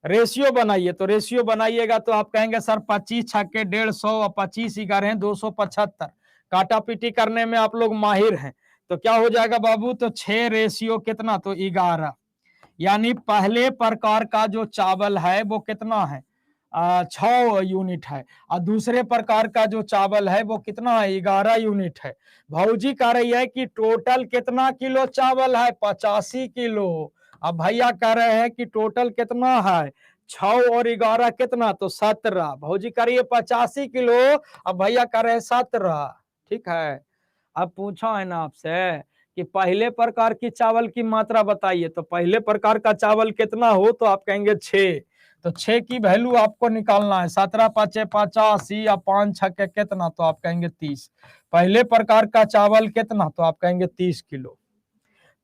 रेशियो बनाइए, तो रेशियो बनाइएगा तो आप कहेंगे सर 25 छक्के 150 और 25 11 275। काटा पीटी करने में आप लोग माहिर हैं, तो क्या हो जाएगा बाबू, तो 6 रेशियो कितना, तो 11। यानी पहले प्रकार का जो चावल है वो कितना है, 6 यूनिट है, और दूसरे प्रकार का जो चावल है वो कितना है, 11 यूनिट है। भौजी कह रही है कि टोटल कितना किलो चावल है, 85 किलो। अब भैया कह रहे हैं कि टोटल कितना है, 6 और 11 कितना, तो 17। भौजी कह रही है 85 किलो, अब भैया कह रहे हैं 17। ठीक है। अब पूछा है ना आपसे कि पहले प्रकार की चावल की मात्रा बताइए, तो पहले प्रकार का चावल कितना हो, तो आप कहेंगे 6। तो 6 की वैल्यू आपको निकालना है, 17 5 85 या 5 6 के कितना, तो आप कहेंगे 30। पहले प्रकार का चावल कितना, तो आप कहेंगे 30 किलो।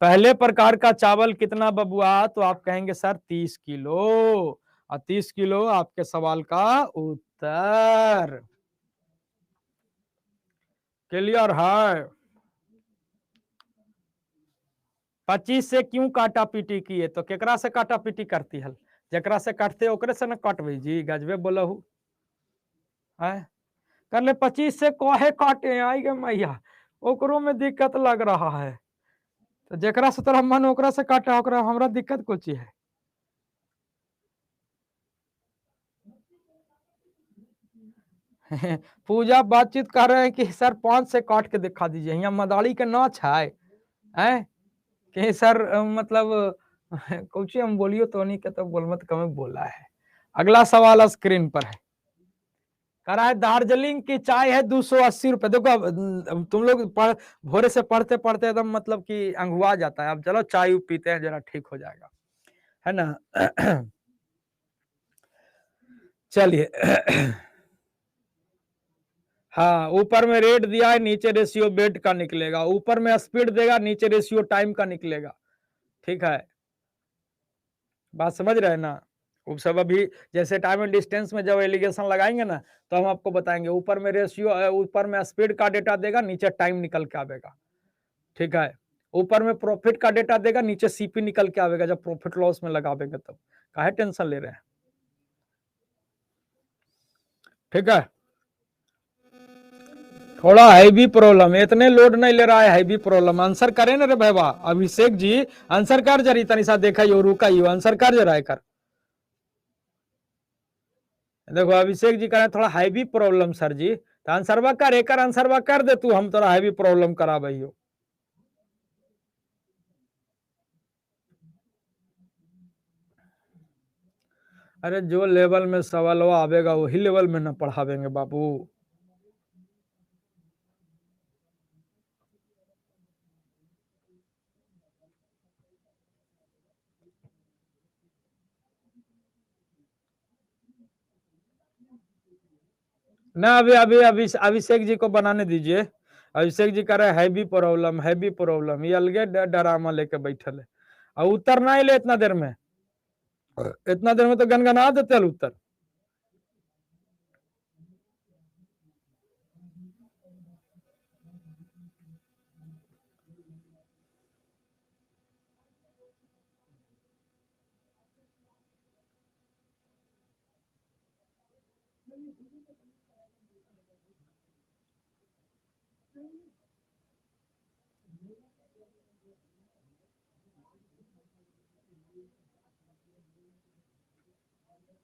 पहले प्रकार का चावल कितना बबुआ, तो आप कहेंगे सर 30 किलो। और 30 किलो आपके सवाल का उत्तर। क्लियर है। 25 से क्यों काटा पीटी किए, तो केकरा से काटा पीटी करती हल, जकरा से काटते ओकरे से न कटबे जी, गजबे बोलहु है। कर ले 25 से कोहे काटे आई गे मैया, ओकरो में दिक्कत लग रहा है, तो जकरा से तोरा मन ओकरा से काटा, ओकरा हमरा दिक्कत कोची है। पूजा बातचीत कर रहे हैं कि सर 5 से काट के दिखा दीजिए, यहाँ मदारी के नाच है कि सर मतलब कुछ हम बोलियो तो नहीं के, तो बोल मत कम बोला है। अगला सवाल स्क्रीन पर है, कह रहा है दार्जिलिंग की चाय है 280 रुपए। देखो अब तुम लोग भोरे से पढ़ते पढ़ते एकदम मतलब कि अंगुआ जाता है। अब चलो चाय पीते हैं, जरा ठीक हो जाएगा, है ना। चलिए। हाँ, ऊपर में रेट दिया है, नीचे रेशियो बेड का निकलेगा, ऊपर में स्पीड देगा, नीचे रेशियो टाइम का निकलेगा। ठीक है, बात समझ रहे हैं ना। वो सब अभी जैसे टाइम एंड डिस्टेंस में जब एलिगेशन लगाएंगे ना, तो हम आपको बताएंगे। ऊपर में रेशियो, ऊपर में स्पीड का डेटा देगा, नीचे टाइम निकल के आवेगा। ठीक है, ऊपर में प्रॉफिट का डेटा देगा, नीचे सीपी निकल के आवेगा जब प्रॉफिट लॉस में लगावेगा तब। काहे टेंशन ले रहे हैं। ठीक है, थोड़ा हैवी प्रॉब्लम, इतने लोड नहीं ले रहा है, हैवी प्रॉब्लम। आंसर करे ना रे भाई, अभिषेक जी आंसर कर जरी, तनी सा देखा यो रुका यो आंसर कर जरा कर। देखो अभिषेक जी कह रहे थोड़ा हैवी प्रॉब्लम सर जी, तो आंसरवा कर, एक आंसरवा कर दे तू, हम तोरा हैवी प्रॉब्लम करा भैया। अरे जो लेवल में सवाल आवेगा वही लेवल में ना पढ़ावेंगे बाबू। ना अभी अभी अभी अभिषेक जी को बनाने दीजिए। अभिषेक जी कह रहे हैवी प्रॉब्लम, हैवी प्रॉब्लम, ये अलगे डरामा लेके बैठल है, और उत्तर ना ले इतना देर में, इतना देर में तो गनगना देते उत्तर।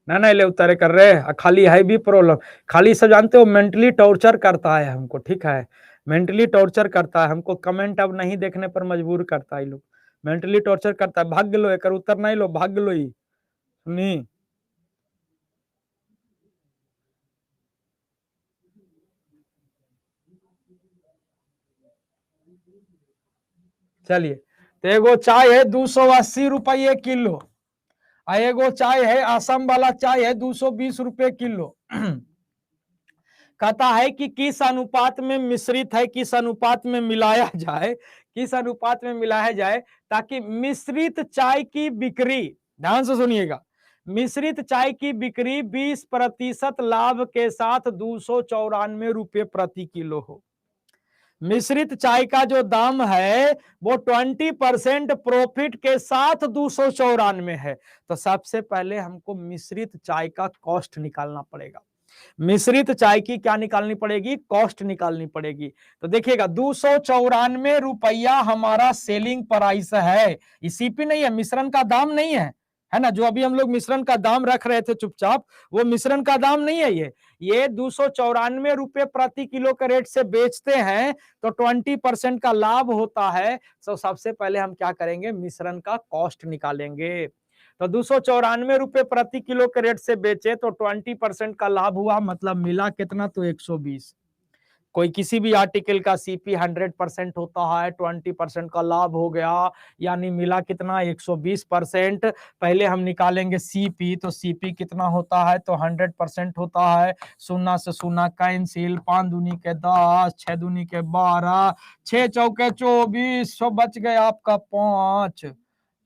ना ना ले उतारे कर रहे, खाली है भी प्रॉब्लम, खाली सब जानते हो मेंटली टॉर्चर करता है हमको। ठीक है, मेंटली टॉर्चर करता है हमको, कमेंट अब नहीं देखने पर मजबूर करता है लोग, मेंटली टॉर्चर करता है। भाग लो, एक उत्तर नहीं लो, भाग लो ही सुनी। चलिए, तो एगो चाय है 280 रुपये किलो, एगो चाय है असम वाला चाय है 220 रुपये किलो। कहता है कि किस अनुपात में मिश्रित है, किस अनुपात में मिलाया जाए, किस अनुपात में मिलाया जाए ताकि मिश्रित चाय की बिक्री, ध्यान से सुनिएगा, मिश्रित चाय की बिक्री 20% लाभ के साथ 294 रुपये प्रति किलो हो। मिश्रित चाय का जो दाम है वो 20% प्रॉफिट के साथ 294 है। तो सबसे पहले हमको मिश्रित चाय का कॉस्ट निकालना पड़ेगा। मिश्रित चाय की क्या निकालनी पड़ेगी? कॉस्ट निकालनी पड़ेगी। तो देखिएगा 294 रुपया हमारा सेलिंग प्राइस है, सीपी नहीं है, मिश्रण का दाम नहीं है ना। जो अभी हम लोग मिश्रण का दाम रख रहे थे चुपचाप, वो मिश्रण का दाम नहीं है। ये 294 रुपये प्रति किलो के रेट से बेचते हैं तो 20% का लाभ होता है। तो सबसे पहले हम क्या करेंगे? मिश्रण का कॉस्ट निकालेंगे। तो 294 रुपये प्रति किलो के रेट से बेचे तो 20% का लाभ हुआ, मतलब मिला कितना? तो 120। कोई किसी भी आर्टिकल का सीपी 100% होता है, 20% का लाभ हो गया, यानी मिला कितना? 120%। पहले हम निकालेंगे सीपी, तो सीपी कितना होता है? तो 100% होता है। शून्य से शून्य कैंसिल, 5 दूनी के 10, 6 दूनी के 12, 6 चौके 24, सो बच गए आपका 5,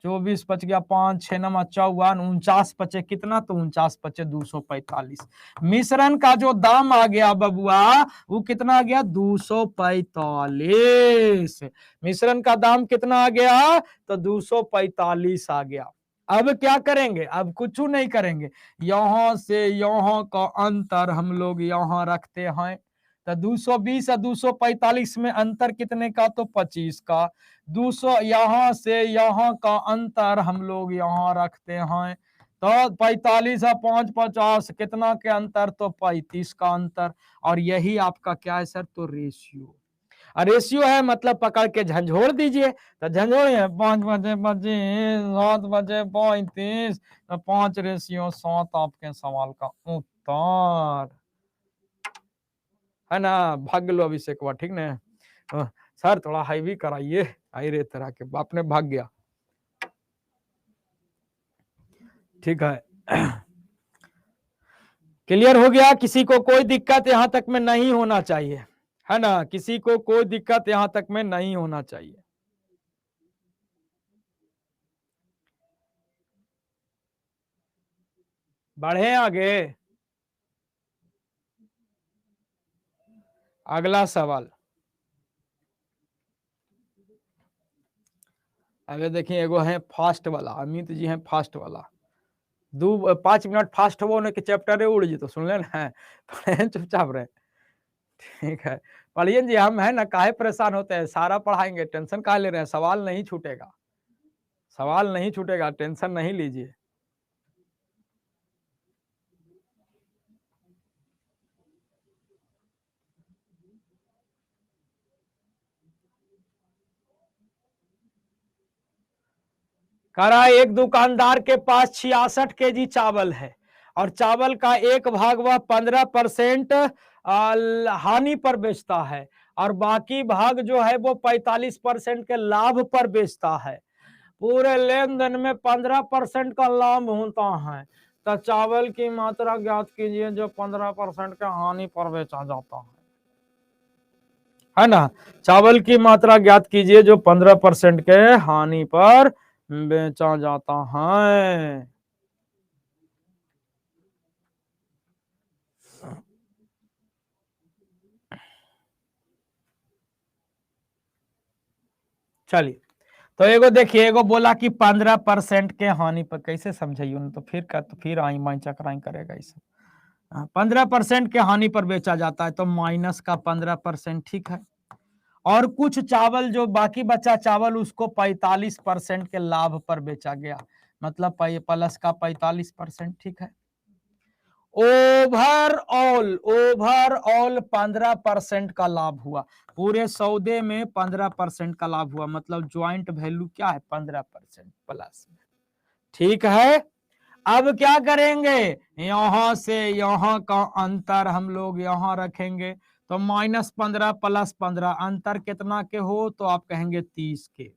24 बच गया, 5 6 नमा 54, 49 बचे कितना? तो 49 बचे 245। मिश्रण का जो दाम आ गया बबुआ, वो कितना आ गया? 245। मिश्रण का दाम कितना आ गया? तो 245 आ गया। अब क्या करेंगे? अब कुछ नहीं करेंगे, यहां से यहां का अंतर हम लोग यहां रखते हैं। तो 220 और 245 में अंतर कितने का? तो 25 का। 200 यहां से यहां का अंतर हम लोग यहां रखते हैं। तो 45 और 5 50 कितना के अंतर? तो 35 का अंतर। और यही आपका क्या है सर? तो रेशियो। रेशियो है, मतलब पकड़ के झंझोड़ दीजिए। तो झंझोड़िए, 5 बजे 25, 7 बजे 35, तो 5:7 आपके सवाल का उत्तर है ना। भाग लो अभिषेक हुआ, ठीक ना? सर थोड़ा हाईवी कराइए, आई रे तरह के आपने भाग गया, ठीक है। क्लियर हो गया? किसी को कोई दिक्कत यहां तक में नहीं होना चाहिए, है ना। किसी को कोई दिक्कत यहां तक में नहीं होना चाहिए। बढ़े आगे। अगला सवाल। अगर देखिए एगो है फास्ट वाला, अमित जी हैं फास्ट वाला। 5 मिनट फास्ट हो के चैप्टर उड़ जी तो सुन ले ना, चुपचाप रहे, ठीक है। पढ़िए जी, हम है ना काहे परेशान होते हैं, सारा पढ़ाएंगे, टेंशन काहे ले रहे हैं। सवाल नहीं छूटेगा, सवाल नहीं छूटेगा, टेंशन नहीं लीजिए। कह रहा है एक दुकानदार के पास 66 केजी चावल है और चावल का एक भाग वह 15% हानि पर बेचता है और बाकी भाग जो है वो 45% के लाभ पर बेचता है। पूरे लेन देन में 15% का लाभ होता है। तो चावल की मात्रा ज्ञात कीजिए जो 15% के हानि पर बेचा जाता है ना। चावल की मात्रा ज्ञात कीजिए जो 15% के हानि पर बेचा जाता है। चलिए, तो एगो देखिए, एगो बोला कि 15% के हानि पर, कैसे समझाइए तो फिर का, तो फिर आई माई चकराई करेगा इसे। 15% के हानि पर बेचा जाता है तो माइनस का 15%, ठीक है। और कुछ चावल जो बाकी बचा चावल उसको 45% के लाभ पर बेचा गया, मतलब प्लस का 45%, ठीक है। ओवरऑल 15% का लाभ हुआ, पूरे सौदे में 15% का लाभ हुआ, मतलब ज्वाइंट वैल्यू क्या है? 15% प्लस में, ठीक है। अब क्या करेंगे? यहां से यहां का अंतर हम लोग यहां रखेंगे, तो -15 प्लस 15 अंतर कितना के हो? तो आप कहेंगे 30 के।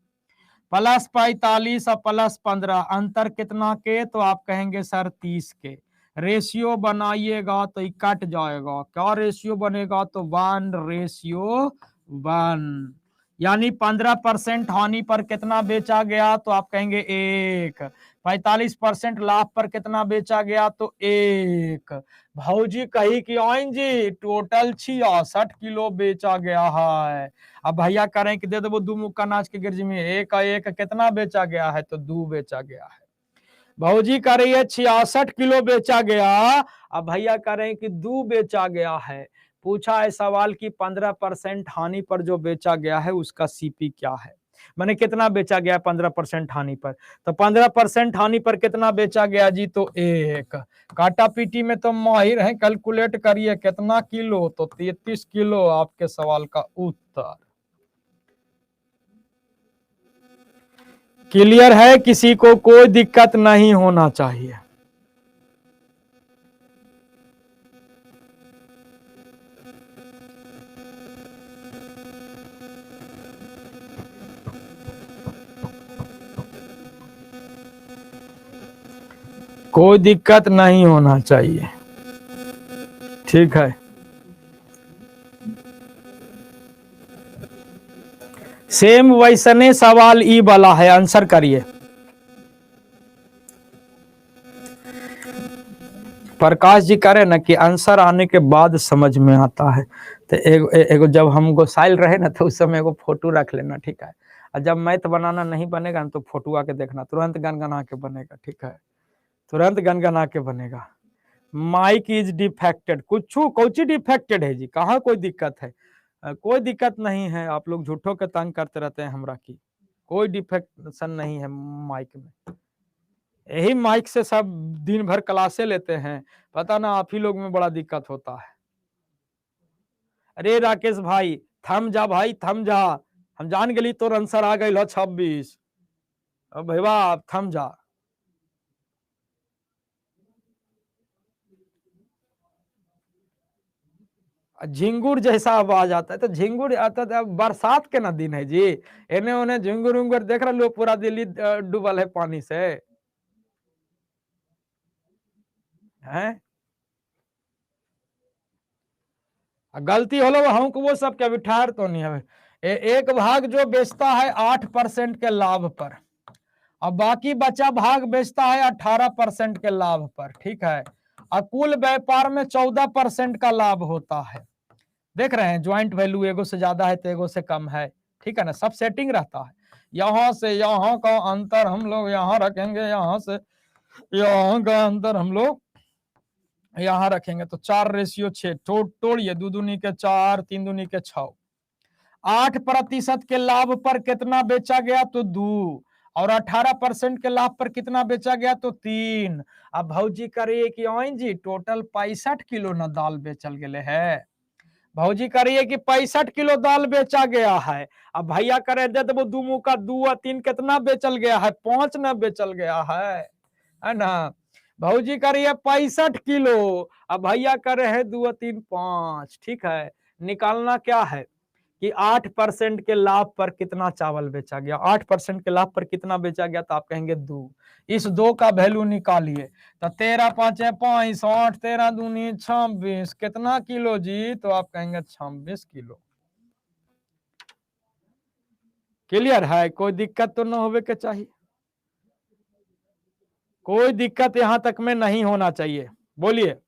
प्लस 45 और प्लस 15 अंतर कितना के? तो आप कहेंगे सर 30 के। रेशियो बनाइएगा तो कट जाएगा, क्या रेशियो बनेगा? तो 1:1। यानी 15% हानि पर कितना बेचा गया, तो आप कहेंगे 1। 45% लाभ पर कितना बेचा गया, तो 1। भौजी कही कि ऑइन जी टोटल 66 किलो बेचा गया है। अब भैया कह रहे हैं कि दे दो 2 मुक्का नाच के गिरजी में, एक एक कितना बेचा गया है, तो 2 बेचा गया है। भौजी कह रही है 66 किलो बेचा गया, अब भैया कह रहे हैं कि 2 बेचा गया है। पूछा है सवाल की 15% हानि पर जो बेचा गया है उसका सीपी क्या है, मैंने कितना बेचा गया 15% हानि पर, तो 15% हानि पर कितना बेचा गया जी, तो 1। काटा पीटी में तो माहिर है, कैलकुलेट करिए कितना किलो, तो 33 किलो आपके सवाल का उत्तर। क्लियर है, किसी को कोई दिक्कत नहीं होना चाहिए। कोई दिक्कत नहीं होना चाहिए, ठीक है। सेम वैसने सवाल ई वाला है, आंसर करिए। प्रकाश जी कह रहे ना कि आंसर आने के बाद समझ में आता है, तो एगो जब हम गोसाइल रहे ना तो उस समय एगो फोटो रख लेना, ठीक है। और जब मैथ बनाना नहीं बनेगा ना तो फोटो आके देखना, तुरंत गनगना के बनेगा, ठीक है, तुरंत गनगना के बनेगा। माइक इज डिफेक्टेड, कुछ कोची डिफेक्टेड है जी, कहाँ कोई दिक्कत है, कोई दिक्कत नहीं है। आप लोग झूठों के तंग करते रहते हैं हमरा की, कोई डिफेक्शन नहीं है माइक में। यही माइक से सब दिन भर क्लासे लेते हैं, पता ना आप ही लोग में बड़ा दिक्कत होता है। अरे राकेश भाई थम जा भाई, थम जा, हम जान गली तो आंसर आ गई 26। अब भैया आप थम जा। झिंगुर जैसा आवाज आता है, तो झिंगुर आता है बरसात के ना दिन है जी, इन्हें उन्हें झिंगुर उंगुर देख रहा लो, पूरा दिल्ली डूबल है पानी से, हैं। गलती हो लो हमको वो सब क्या ठहर तो नहीं है। एक भाग जो बेचता है 8% के लाभ पर, और बाकी बचा भाग बेचता है 18% के लाभ पर, ठीक है। और कुल व्यापार में 14% का लाभ होता है। देख रहे हैं ज्वाइंट वैल्यू एगो से ज्यादा है तो एगो से कम है, ठीक है ना, सब सेटिंग रहता है। यहां से यहाँ का अंतर हम लोग यहाँ रखेंगे, यहाँ से यहाँ का अंतर हम लोग यहाँ रखेंगे, तो 4:6 तोड़िए, 2 दूनी के 4, 3 दूनी के 6। 8% के लाभ पर कितना बेचा गया, तो 2। और 18% के लाभ पर कितना बेचा गया, तो 3। अब भौजी करिए कि ओइन जी टोटल 65 किलो न दाल बेचल गए है। भौजी करिए कि 65 किलो दाल बेचा गया है। अब भैया करे दे दो 2 मुका 2 और 3 कितना बेचल गया है, 5 न बेचल गया है ना। भौजी करिए 65 किलो, अब भैया करे है 2 और 3 5, ठीक है। निकालना क्या है कि 8% के लाभ पर कितना चावल बेचा गया, 8% के लाभ पर कितना बेचा गया, तो आप कहेंगे 2। इस 2 का वैल्यू निकालिए, तो 13 5 65, 13 दूनी 26, कितना किलो जी, तो आप कहेंगे 26 किलो। क्लियर है, कोई दिक्कत तो ना होवे के चाहिए, कोई दिक्कत यहां तक में नहीं होना चाहिए, बोलिए।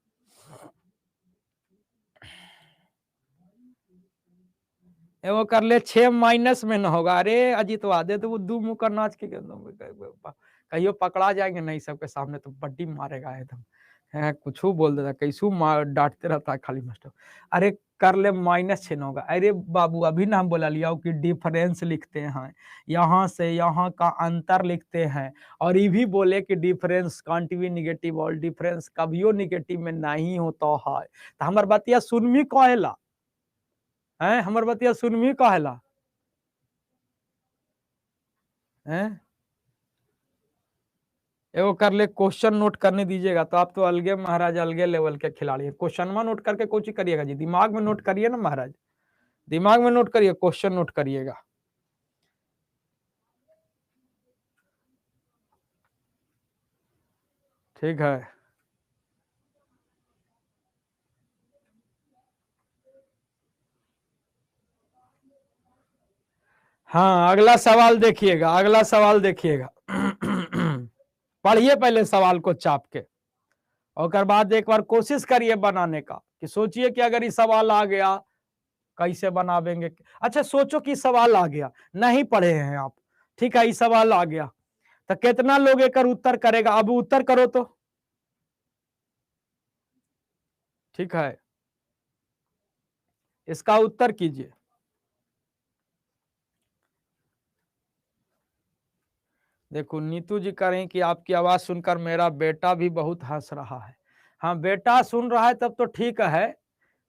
वो कर ले 6 माइनस में ना होगा, अरे अजीत वादे तो वो 2 मुंह का नाच के कहियो पकड़ा जाएंगे नहीं सबके सामने तो बड्डी मारेगा एकदम, है कुछ बोल देता, कैसू डांटते रहता है खाली मास्टर। अरे कर ले -6 ना होगा, अरे बाबू अभी ना हम बोला लिया कि डिफरेंस लिखते हैं, यहाँ से यहाँ का अंतर लिखते हैं, और ये भी बोले कि डिफरेंस कांट बी निगेटिव, और डिफरेंस कभियो निगेटिव में नहीं होता है, तो हमार बतिया सुनमी कहेला है, हमर बतिया सुनमी कहेला है। एगो कर ले क्वेश्चन नोट करने दीजिएगा, तो आप तो अलगे महाराज, अलगे लेवल के खिलाड़ी है। क्वेश्चन नोट करके कुछ करिएगा जी, दिमाग में नोट करिए ना महाराज, दिमाग में नोट करिए, क्वेश्चन नोट करिएगा। ठीक है, हाँ, अगला सवाल देखिएगा, अगला सवाल देखिएगा। पढ़िए पहले सवाल को चाप के, और बाद एक बार कोशिश करिए बनाने का, कि सोचिए कि अगर ये सवाल आ गया कैसे बनावेंगे। अच्छा सोचो कि सवाल आ गया, नहीं पढ़े हैं आप, ठीक है, ये सवाल आ गया तो कितना लोग एक उत्तर करेगा। अब उत्तर करो तो, ठीक है, इसका उत्तर कीजिए। देखो नीतू जी कह रही कि आपकी आवाज सुनकर मेरा बेटा भी बहुत हंस रहा है। हाँ, बेटा सुन रहा है तब तो ठीक है।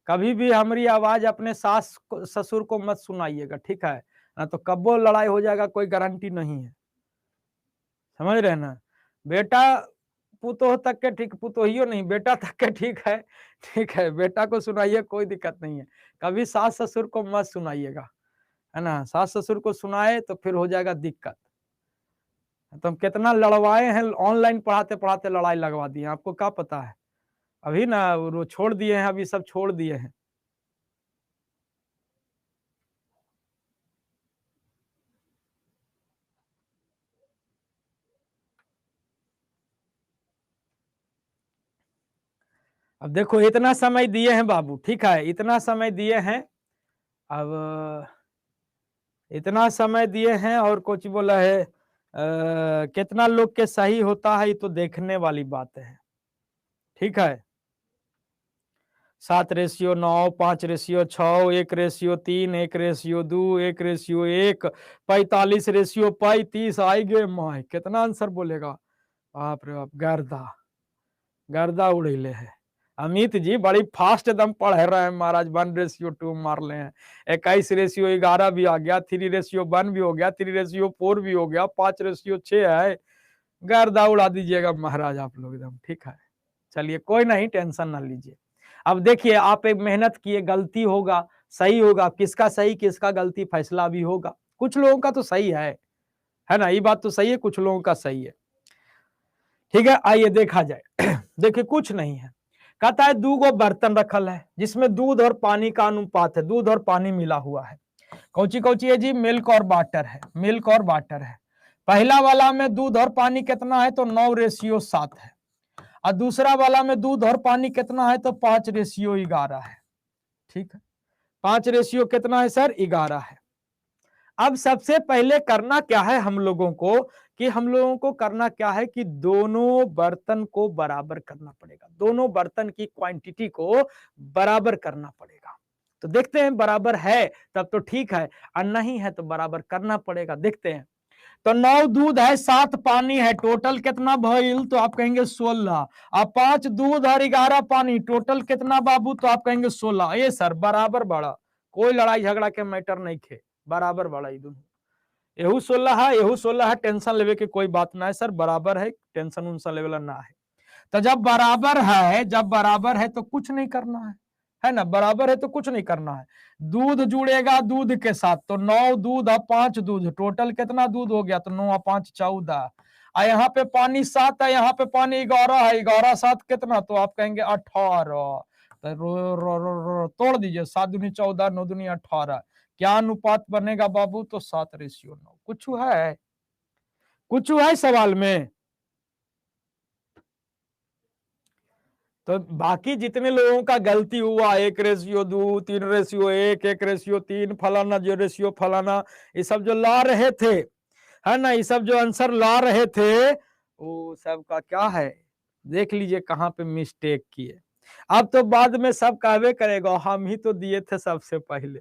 कभी भी हमारी आवाज अपने सास ससुर को मत सुनाइएगा, ठीक है ना, तो कब्बो लड़ाई हो जाएगा, कोई गारंटी नहीं है, समझ रहे ना। बेटा पुतोह तक के ठीक, पुतोहियो नहीं, बेटा तक के ठीक है, ठीक है, बेटा को सुनाइए, कोई दिक्कत नहीं है। कभी सास ससुर को मत सुनाइएगा, है ना, सास ससुर को सुनाए तो फिर हो जाएगा दिक्कत। तो हम कितना लड़वाए हैं, ऑनलाइन पढ़ाते पढ़ाते लड़ाई लगवा दिए, आपको क्या पता है। अभी ना वो छोड़ दिए हैं, अभी सब छोड़ दिए हैं। अब देखो इतना समय दिए हैं बाबू, ठीक है, इतना समय दिए हैं। अब इतना समय दिए हैं और कुछ बोला है, कितना लोग के सही होता है ये तो देखने वाली बात है, ठीक है। 7:9, 5:6, 1:3, 1:2, 1:1, 45:35 आई गे माय, कितना आंसर बोलेगा। बाप रे बाप, गर्दा गर्दा उड़ेले है। अमित जी बड़ी फास्ट एकदम पढ़ रहे हैं महाराज, 1:2 मार ले हैं। 21:11 भी आ गया, 3:1 भी हो गया, 3:4 भी हो गया, 5:6 है। गर्दा उड़ा दीजिएगा महाराज आप लोग एकदम, ठीक है। चलिए कोई नहीं, टेंशन ना लीजिए। अब देखिए आप एक मेहनत किए, गलती होगा सही होगा, किसका सही किसका गलती फैसला भी होगा। कुछ लोगों का तो सही है ना, ये बात तो सही है, कुछ लोगों का सही है, ठीक है। आइए देखा जाए। देखिए कुछ नहीं है, कहता है 2 बर्तन रखल है जिसमें दूध और पानी का अनुपात है, दूध और पानी मिला हुआ है। कौची कौची है जी, मिल्क और वाटर है, मिल्क और वाटर है। पहला वाला में दूध और पानी कितना है, तो 9:7 है। और दूसरा वाला में दूध और पानी कितना है, तो 5:11 है, ठीक है। 5 कितना है सर, 11 है। अब सबसे पहले करना क्या है हम लोगों को, कि हम लोगों को करना क्या है कि दोनों बर्तन को बराबर करना पड़ेगा, दोनों बर्तन की क्वांटिटी को बराबर करना पड़ेगा। तो देखते हैं, बराबर है तब तो ठीक है, और नहीं है तो बराबर करना पड़ेगा। देखते हैं, तो 9 दूध है, 7 पानी है, टोटल कितना भइल, तो आप कहेंगे 16। अब 5 दूध और 11 पानी, टोटल कितना बाबू, तो आप कहेंगे 16। ये सर बराबर बड़ा, कोई लड़ाई झगड़ा के मैटर नहीं खे, बराबर बड़ा ही दोनों। एहू 16 है, एहू 16 है, टेंशन लेवे की कोई बात ना है सर, बराबर है, टेंशन उनसा लेवल ना है। तो जब बराबर है, जब बराबर है तो कुछ नहीं करना है ना, बराबर है तो कुछ नहीं करना है। दूध जुड़ेगा दूध के साथ, तो 9 दूध और 5 दूध, टोटल कितना दूध हो गया, तो 9 और 5 14। और यहाँ पे पानी 7 है, यहाँ पे पानी 11 है, 11 7 कितना, तो आप कहेंगे 18। तो तोड़ दीजिए, 7 दूनी 14, 9 दूनी 18। क्या अनुपात बनेगा बाबू, तो 7:9। कुछ है सवाल में। तो बाकी जितने लोगों का गलती हुआ, 1:2, 3:1, 1:3, फलाना जो रेशियो फलाना, ये सब जो ला रहे थे, है ना, ये सब जो आंसर ला रहे थे, वो सब का क्या है, देख लीजिए कहाँ पे मिस्टेक किए। अब तो बाद में सब कहवे करेगा हम ही तो दिए थे सबसे पहले,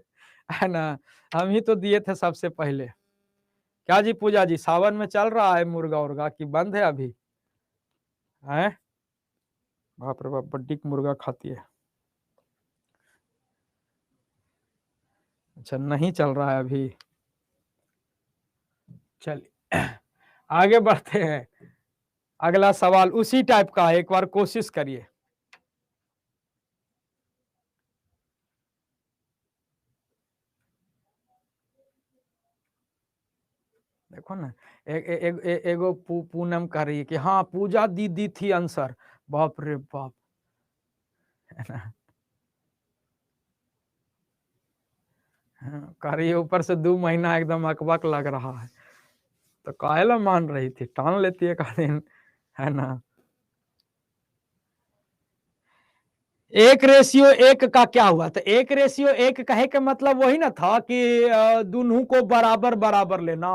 है ना, हम ही तो दिए थे सबसे पहले। क्या जी पूजा जी, सावन में चल रहा है मुर्गा उर्गा की बंद है अभी, है? बाप रे बाप, बड्डी मुर्गा खाती है। अच्छा नहीं चल रहा है अभी, चलिए आगे बढ़ते हैं। अगला सवाल उसी टाइप का है, एक बार कोशिश करिए। देखो ना, एगो पूनम कह रही है कि हाँ पूजा दी थी आंसर, बाप रे बाप, है ना। कह रही है ऊपर से 2 महीना एकदम अकबक लग रहा है, तो काहेला मान रही थी, टान लेती है का दिन, है ना। 1:1 का क्या हुआ, तो 1:1 कहे के मतलब वही ना था कि दोनों को बराबर बराबर लेना।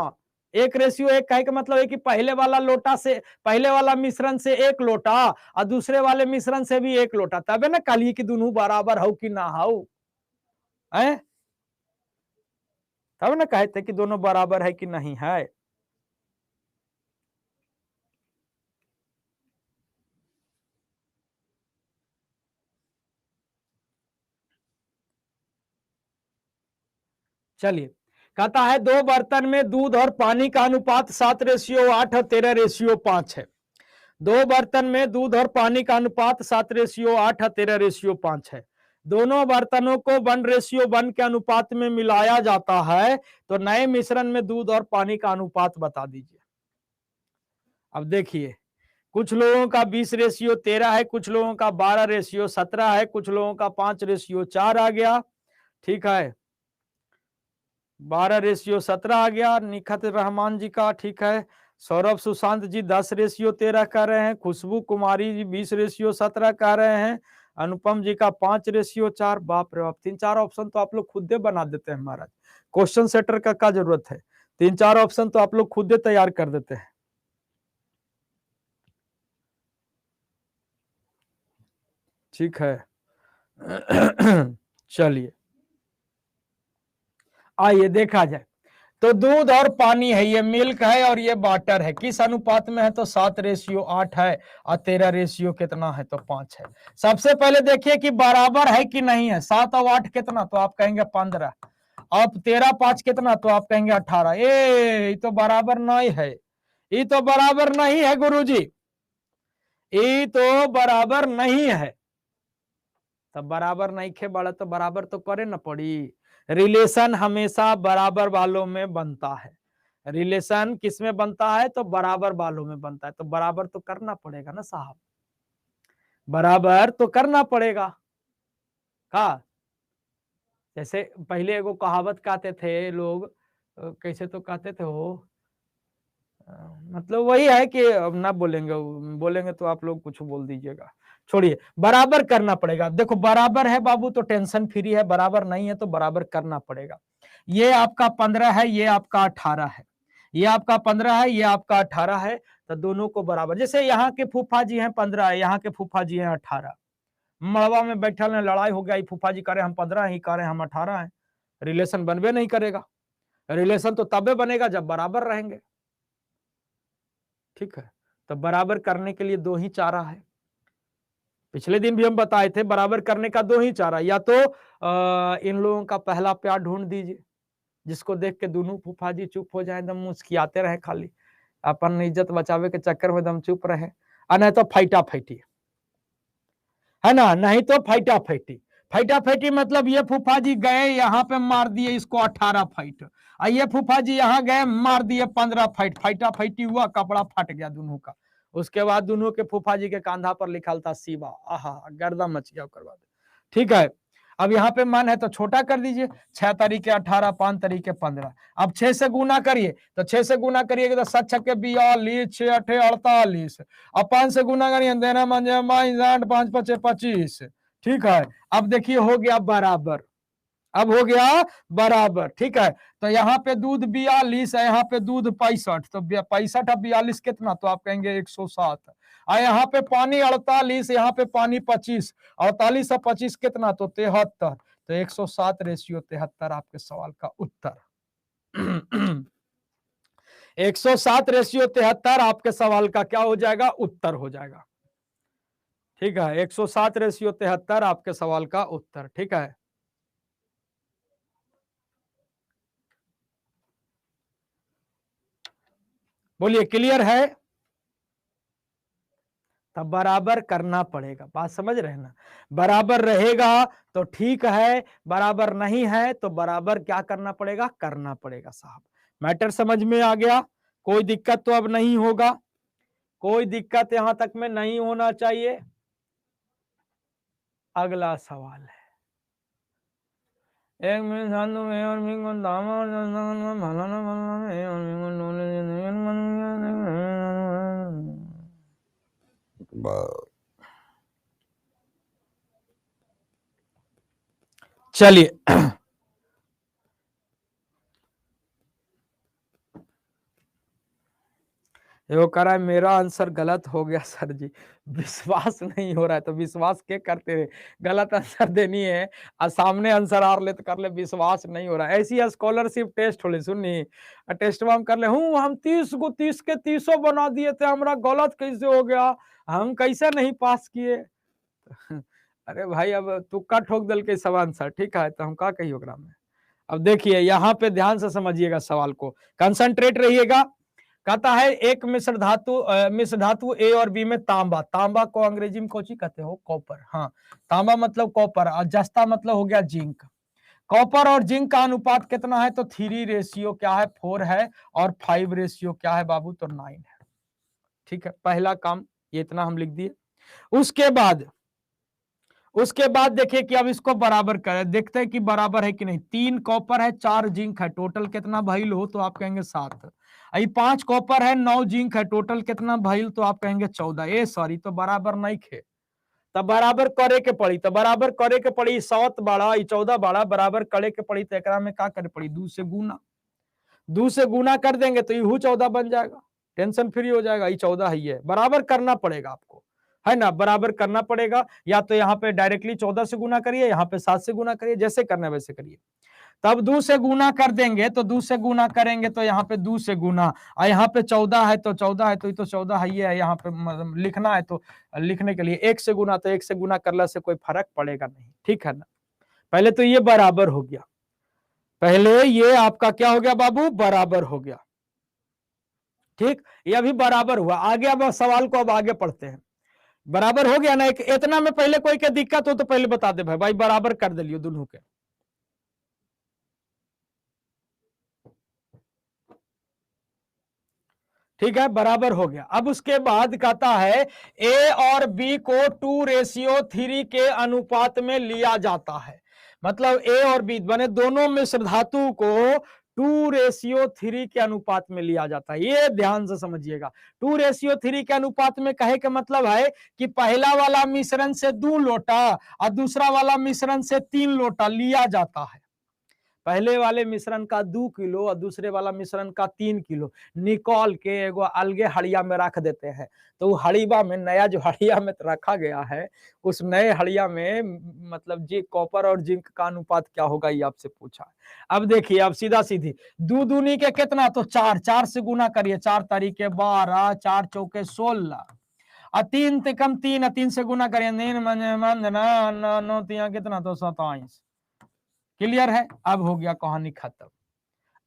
1:1 कहे के मतलब है कि पहले वाला लोटा से, पहले वाला मिश्रण से 1 लोटा और दूसरे वाले मिश्रण से भी 1 लोटा, तबे ना कहलिए कि दोनों बराबर हो कि ना हो, है तब ना कहते कि दोनों बराबर है कि नहीं है। चलिए, कहता है 2 बर्तन में दूध और पानी का अनुपात 7:8 और 13:5 है। 2 बर्तन में दूध और पानी का अनुपात 7:8 और 13:5 है। दोनों बर्तनों को 1:1 के अनुपात में मिलाया जाता है, तो नए मिश्रण में दूध और पानी का अनुपात बता दीजिए। अब देखिए, कुछ लोगों का 20:13 है, कुछ लोगों का 12:17 है, कुछ लोगों का 5:4 आ गया, ठीक है। 12:17 आ गया निखत रहमान जी का, ठीक है। सौरभ सुशांत जी 10:13 कह रहे हैं, खुशबू कुमारी जी 20:17 कह रहे हैं, अनुपम जी का 5:4। बाप रे बाप, 3-4 ऑप्शन तो आप लोग खुद बना देते हैं महाराज, क्वेश्चन सेटर का क्या जरूरत है, 3-4 ऑप्शन तो आप लोग खुद तैयार कर देते हैं। ठीक है। चलिए आइए देखा जाए, तो दूध और पानी है, ये मिल्क है और ये वाटर है, किस अनुपात में है, तो 7:8 है, और 13 कितना है, तो 5 है। सबसे पहले देखिए कि बराबर है कि नहीं है, 7 और 8 कितना, तो आप कहेंगे 15, अब 13 5 कितना, तो आप कहेंगे 18। ये तो बराबर नहीं है, ये तो बराबर नहीं है गुरुजी, ये तो बराबर नहीं है। तब बराबर नहीं खे बड़ा तो बराबर तो करे ना पड़ी। रिलेशन हमेशा बराबर वालों में बनता है, रिलेशन किस में बनता है, तो बराबर वालों में बनता है, तो बराबर तो करना पड़ेगा ना साहब, बराबर तो करना पड़ेगा। का जैसे पहले एगो कहावत कहते थे लोग, कैसे तो कहते थे वो, मतलब वही है कि अब ना बोलेंगे, बोलेंगे तो आप लोग कुछ बोल दीजिएगा, छोड़िए। बराबर करना पड़ेगा, देखो बराबर है बाबू तो टेंशन फ्री है, बराबर नहीं है तो बराबर करना पड़ेगा। ये आपका 15 है, ये आपका 18 है, ये आपका 15 है, ये आपका 18 है, तो दोनों को बराबर। जैसे यहाँ के फूफा जी हैं 15 है, यहाँ के फूफा जी हैं 18, मड़वा में बैठल है, लड़ाई हो गया, फूफा जी कह रहे हम 15 ही, कह रहे हम 18 है, रिलेशन बनबे नहीं करेगा। रिलेशन तो तबे बनेगा जब बराबर रहेंगे, ठीक है। तो बराबर करने के लिए 2 ही चारा है, पिछले दिन भी हम बताए थे, बराबर करने का 2 ही चारा, या तो इन लोगों का पहला प्यार ढूंढ दीजिए, जिसको देख के दोनों फूफा जी चुप हो जाए, एकदम मुस्कियाते रहे, खाली अपन इज्जत बचावे के चक्कर में एकदम चुप रहे, और नहीं तो फाइटा फैटी, है ना, नहीं तो फाइटा फैटी। फाइटा फैटी मतलब ये फूफा जी गए यहाँ पे मार दिए इसको 18 फाइट, और ये फूफा जी यहाँ गए मार दिए 15 फाइट, फाइटा फैटी हुआ, कपड़ा फट गया दोनों का। उसके बाद दोनों के फूफा जी के कांधा पर लिखा था शिवा, आहा गर्दा मच गया करवा दे, ठीक है। अब यहाँ पे मन है तो छोटा कर दीजिए, 6 तारीखे 18, 5 तारीखे 15, अब 6 से गुना करिए, तो 6 से गुना करिएगा तो 7 छक्के 42, 6 अठे 48, अब 5 से गुना करिए, देना मंजे 60, 5 पचे 25, ठीक है। अब देखिए हो गया बराबर, अब हो गया बराबर, ठीक है। तो यहाँ पे दूध 42 है, यहाँ पे दूध 65, तो 65 और 42 कितना, तो आप कहेंगे 107, और यहाँ पे पानी 48, यहाँ पे पानी 25, 48 और 25 कितना, तो 73, तो 107:73 आपके सवाल का उत्तर। 107:73 आपके सवाल का क्या हो जाएगा, उत्तर हो जाएगा, ठीक है। 107:73 आपके सवाल का उत्तर, ठीक है। बोलिए क्लियर है, तब बराबर करना पड़ेगा, बात समझ रहे हैं ना, बराबर रहेगा तो ठीक है, बराबर नहीं है तो बराबर क्या करना पड़ेगा, करना पड़ेगा साहब। मैटर समझ में आ गया, कोई दिक्कत तो अब नहीं होगा, कोई दिक्कत यहां तक में नहीं होना चाहिए। अगला सवाल है, एक में धातु ए और बी को तांबा और भला न भला ए और बी को चलिए वो कह रहा है मेरा आंसर गलत हो गया सर जी, विश्वास नहीं हो रहा है तो विश्वास क्या करते रहे, गलत आंसर देनी है और सामने आंसर आर ले तो कर ले, विश्वास नहीं हो रहा है। ऐसी स्कॉलरशिप टेस्ट हो ले सुननी टेस्ट में हम कर ले हूँ, हम 30 को 30 के 30 बना दिए थे, हमारा गलत कैसे हो गया, हम कैसे नहीं पास किए। अरे भाई अब तुक्का ठोक दल के सब आंसर ठीक है तो हम क्या कही ओकरा में। अब देखिए यहाँ पे ध्यान से समझिएगा सवाल को, कंसंट्रेट रहिएगा। कहता है एक मिश्र धातु ए और बी में तांबा, तांबा को अंग्रेजी में कोची कहते हो, कॉपर। हाँ, तांबा मतलब कॉपर और जस्ता मतलब हो गया जिंक। कॉपर और जिंक का अनुपात कितना है, तो 3 रेशियो क्या है 4 है और 5 रेशियो क्या है बाबू, तो 9 है। ठीक है, पहला काम ये इतना हम लिख दिए। उसके बाद देखिए कि अब इसको बराबर करें, देखते हैं कि बराबर है कि नहीं। 3 कॉपर है 4 जिंक है, टोटल कितना भइल हो, तो आप कहेंगे 7। 5 कॉपर है 9 जिंक है, टोटल कितना भइल, तो आप कहेंगे 14। सॉरी, तो बराबर नहीं खे, तब बराबर करे के पड़ी, तो बराबर करे के पड़ी 7 बड़ा 14 बड़ा, बराबर करे के पड़ी तो एकरा में क्या करे पड़ी, 2 से गुना, 2 से गुना कर देंगे तो यू 14 बन जाएगा, टेंशन फ्री हो जाएगा। ये 14 ही है, बराबर करना पड़ेगा आपको, है ना, बराबर करना पड़ेगा। या तो यहाँ पे डायरेक्टली 14 से गुना करिए, यहाँ पे 7 से गुना करिए, जैसे करना है वैसे करिए। तब 2 से गुना कर देंगे तो 2 से गुना करेंगे तो यहाँ पे 2 से गुना, और यहाँ पे 14 है तो 14 है, तो ये तो 14 ही है। यहाँ पे लिखना है तो लिखने के लिए 1 से गुना, तो 1 से गुना करने से कोई फर्क पड़ेगा नहीं, ठीक है ना। पहले तो ये बराबर हो गया, पहले ये आपका क्या हो गया बाबू, बराबर हो गया। ठीक, ये अभी बराबर हुआ। आगे अब सवाल को अब आगे पढ़ते हैं। बराबर हो गया ना, एक इतना में पहले कोई क्या दिक्कत हो तो पहले बता दे भाई, भाई बराबर कर दे लियो दोनों के। ठीक है, बराबर हो गया। अब उसके बाद कहता है ए और बी को 2:3 के अनुपात में लिया जाता है। मतलब ए और बी बने दोनों मिश्र धातु को 2:3 के अनुपात में लिया जाता है। ये ध्यान से समझिएगा, 2:3 के अनुपात में कहे का मतलब है कि पहला वाला मिश्रण से 2 लोटा और दूसरा वाला मिश्रण से 3 लोटा लिया जाता है। पहले वाले मिश्रण का 2 किलो और दूसरे वाला मिश्रण का 3 किलो निकाल के एगो अलगे हड़िया में रख देते हैं। तो हड़िया में, नया जो हड़िया में रखा गया है, उस नए हड़िया में मतलब जी कॉपर और जिंक का अनुपात क्या होगा, ये आपसे पूछा है। अब देखिए, अब सीधा सीधी 2 दूनी के कितना, तो 4, 4 से गुना करिए, 4 तारीखे 12, 4 चौके 16 और 3 ते कम 3, 3 से गुना करिए, 9 कितना, तो 27। क्लियर है, अब हो गया कहानी खत्म।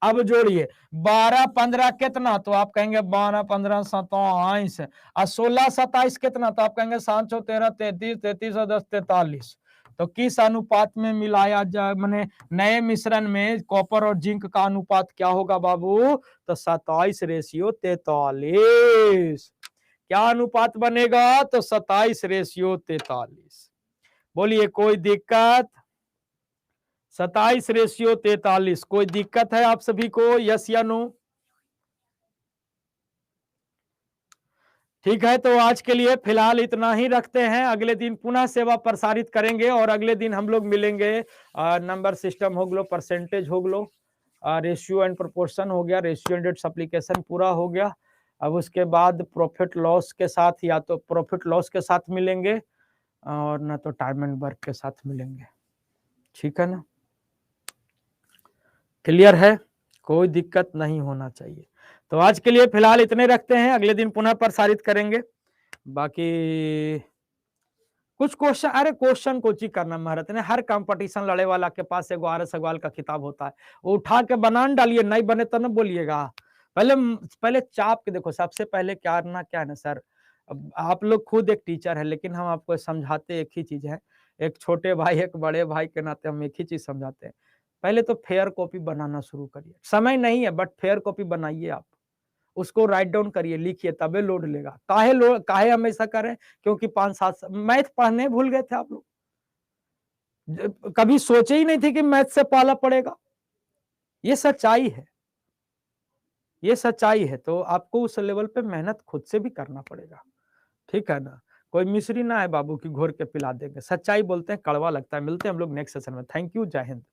अब जोड़िए 12 15 कितना, तो आप कहेंगे 12 15 27 और 16 27 कितना, तो आप कहेंगे 7 6 13 33 33 और 10 43। तो किस अनुपात में मिलाया जाए, माने नए मिश्रण में कॉपर और जिंक का अनुपात क्या होगा बाबू, तो 27:43। क्या अनुपात बनेगा, तो 27:43। बोलिए कोई दिक्कत, 27:43। कोई दिक्कत है आप सभी को, यस या नो। ठीक है, तो आज के लिए फिलहाल इतना ही रखते हैं। अगले दिन पुनः सेवा प्रसारित करेंगे और अगले दिन हम लोग मिलेंगे। नंबर सिस्टम हो गलो, परसेंटेज हो गलो, रेशियो एंड प्रोपोर्शन हो गया, रेशियो एंड डेट्स एप्लीकेशन पूरा हो गया। अब उसके बाद प्रॉफिट लॉस के साथ, या तो प्रॉफिट लॉस के साथ मिलेंगे और ना तो टाइम एंड वर्क के साथ मिलेंगे। ठीक है ना, क्लियर है, कोई दिक्कत नहीं होना चाहिए। तो आज के लिए फिलहाल इतने रखते हैं, अगले दिन पुनः प्रसारित करेंगे। बाकी कुछ क्वेश्चन, अरे क्वेश्चन को चीज करना महारत ने, हर कंपटीशन लड़े वाला के पास एगो आरएस अग्रवाल का किताब होता है, वो उठा के बनान डालिए, नहीं बने तो न बोलिएगा। पहले पहले चाप के देखो, सबसे पहले क्या करना, क्या है ना सर, अब आप लोग खुद एक टीचर है, लेकिन हम आपको समझाते एक ही चीज है, एक छोटे भाई एक बड़े भाई के नाते हम एक ही चीज समझाते हैं। पहले तो फेयर कॉपी बनाना शुरू करिए, समय नहीं है बट फेयर कॉपी बनाइए आप, उसको राइट डाउन करिए, लिखिए, तबे लोड लेगा। काहे हम ऐसा करें, क्योंकि 5 7 मैथ पढ़ने भूल गए थे आप लोग। कभी सोचे ही नहीं थे कि मैथ से पाला पड़ेगा। ये सच्चाई है, ये सच्चाई है। तो आपको उस लेवल पे मेहनत खुद से भी करना पड़ेगा, ठीक है ना? कोई मिश्री ना है बाबू की घोर के पिला देंगे। सच्चाई बोलते हैं, कड़वा लगता है। मिलते हैं हम लोग नेक्स्ट सेशन में। थैंक यू, जय हिंद।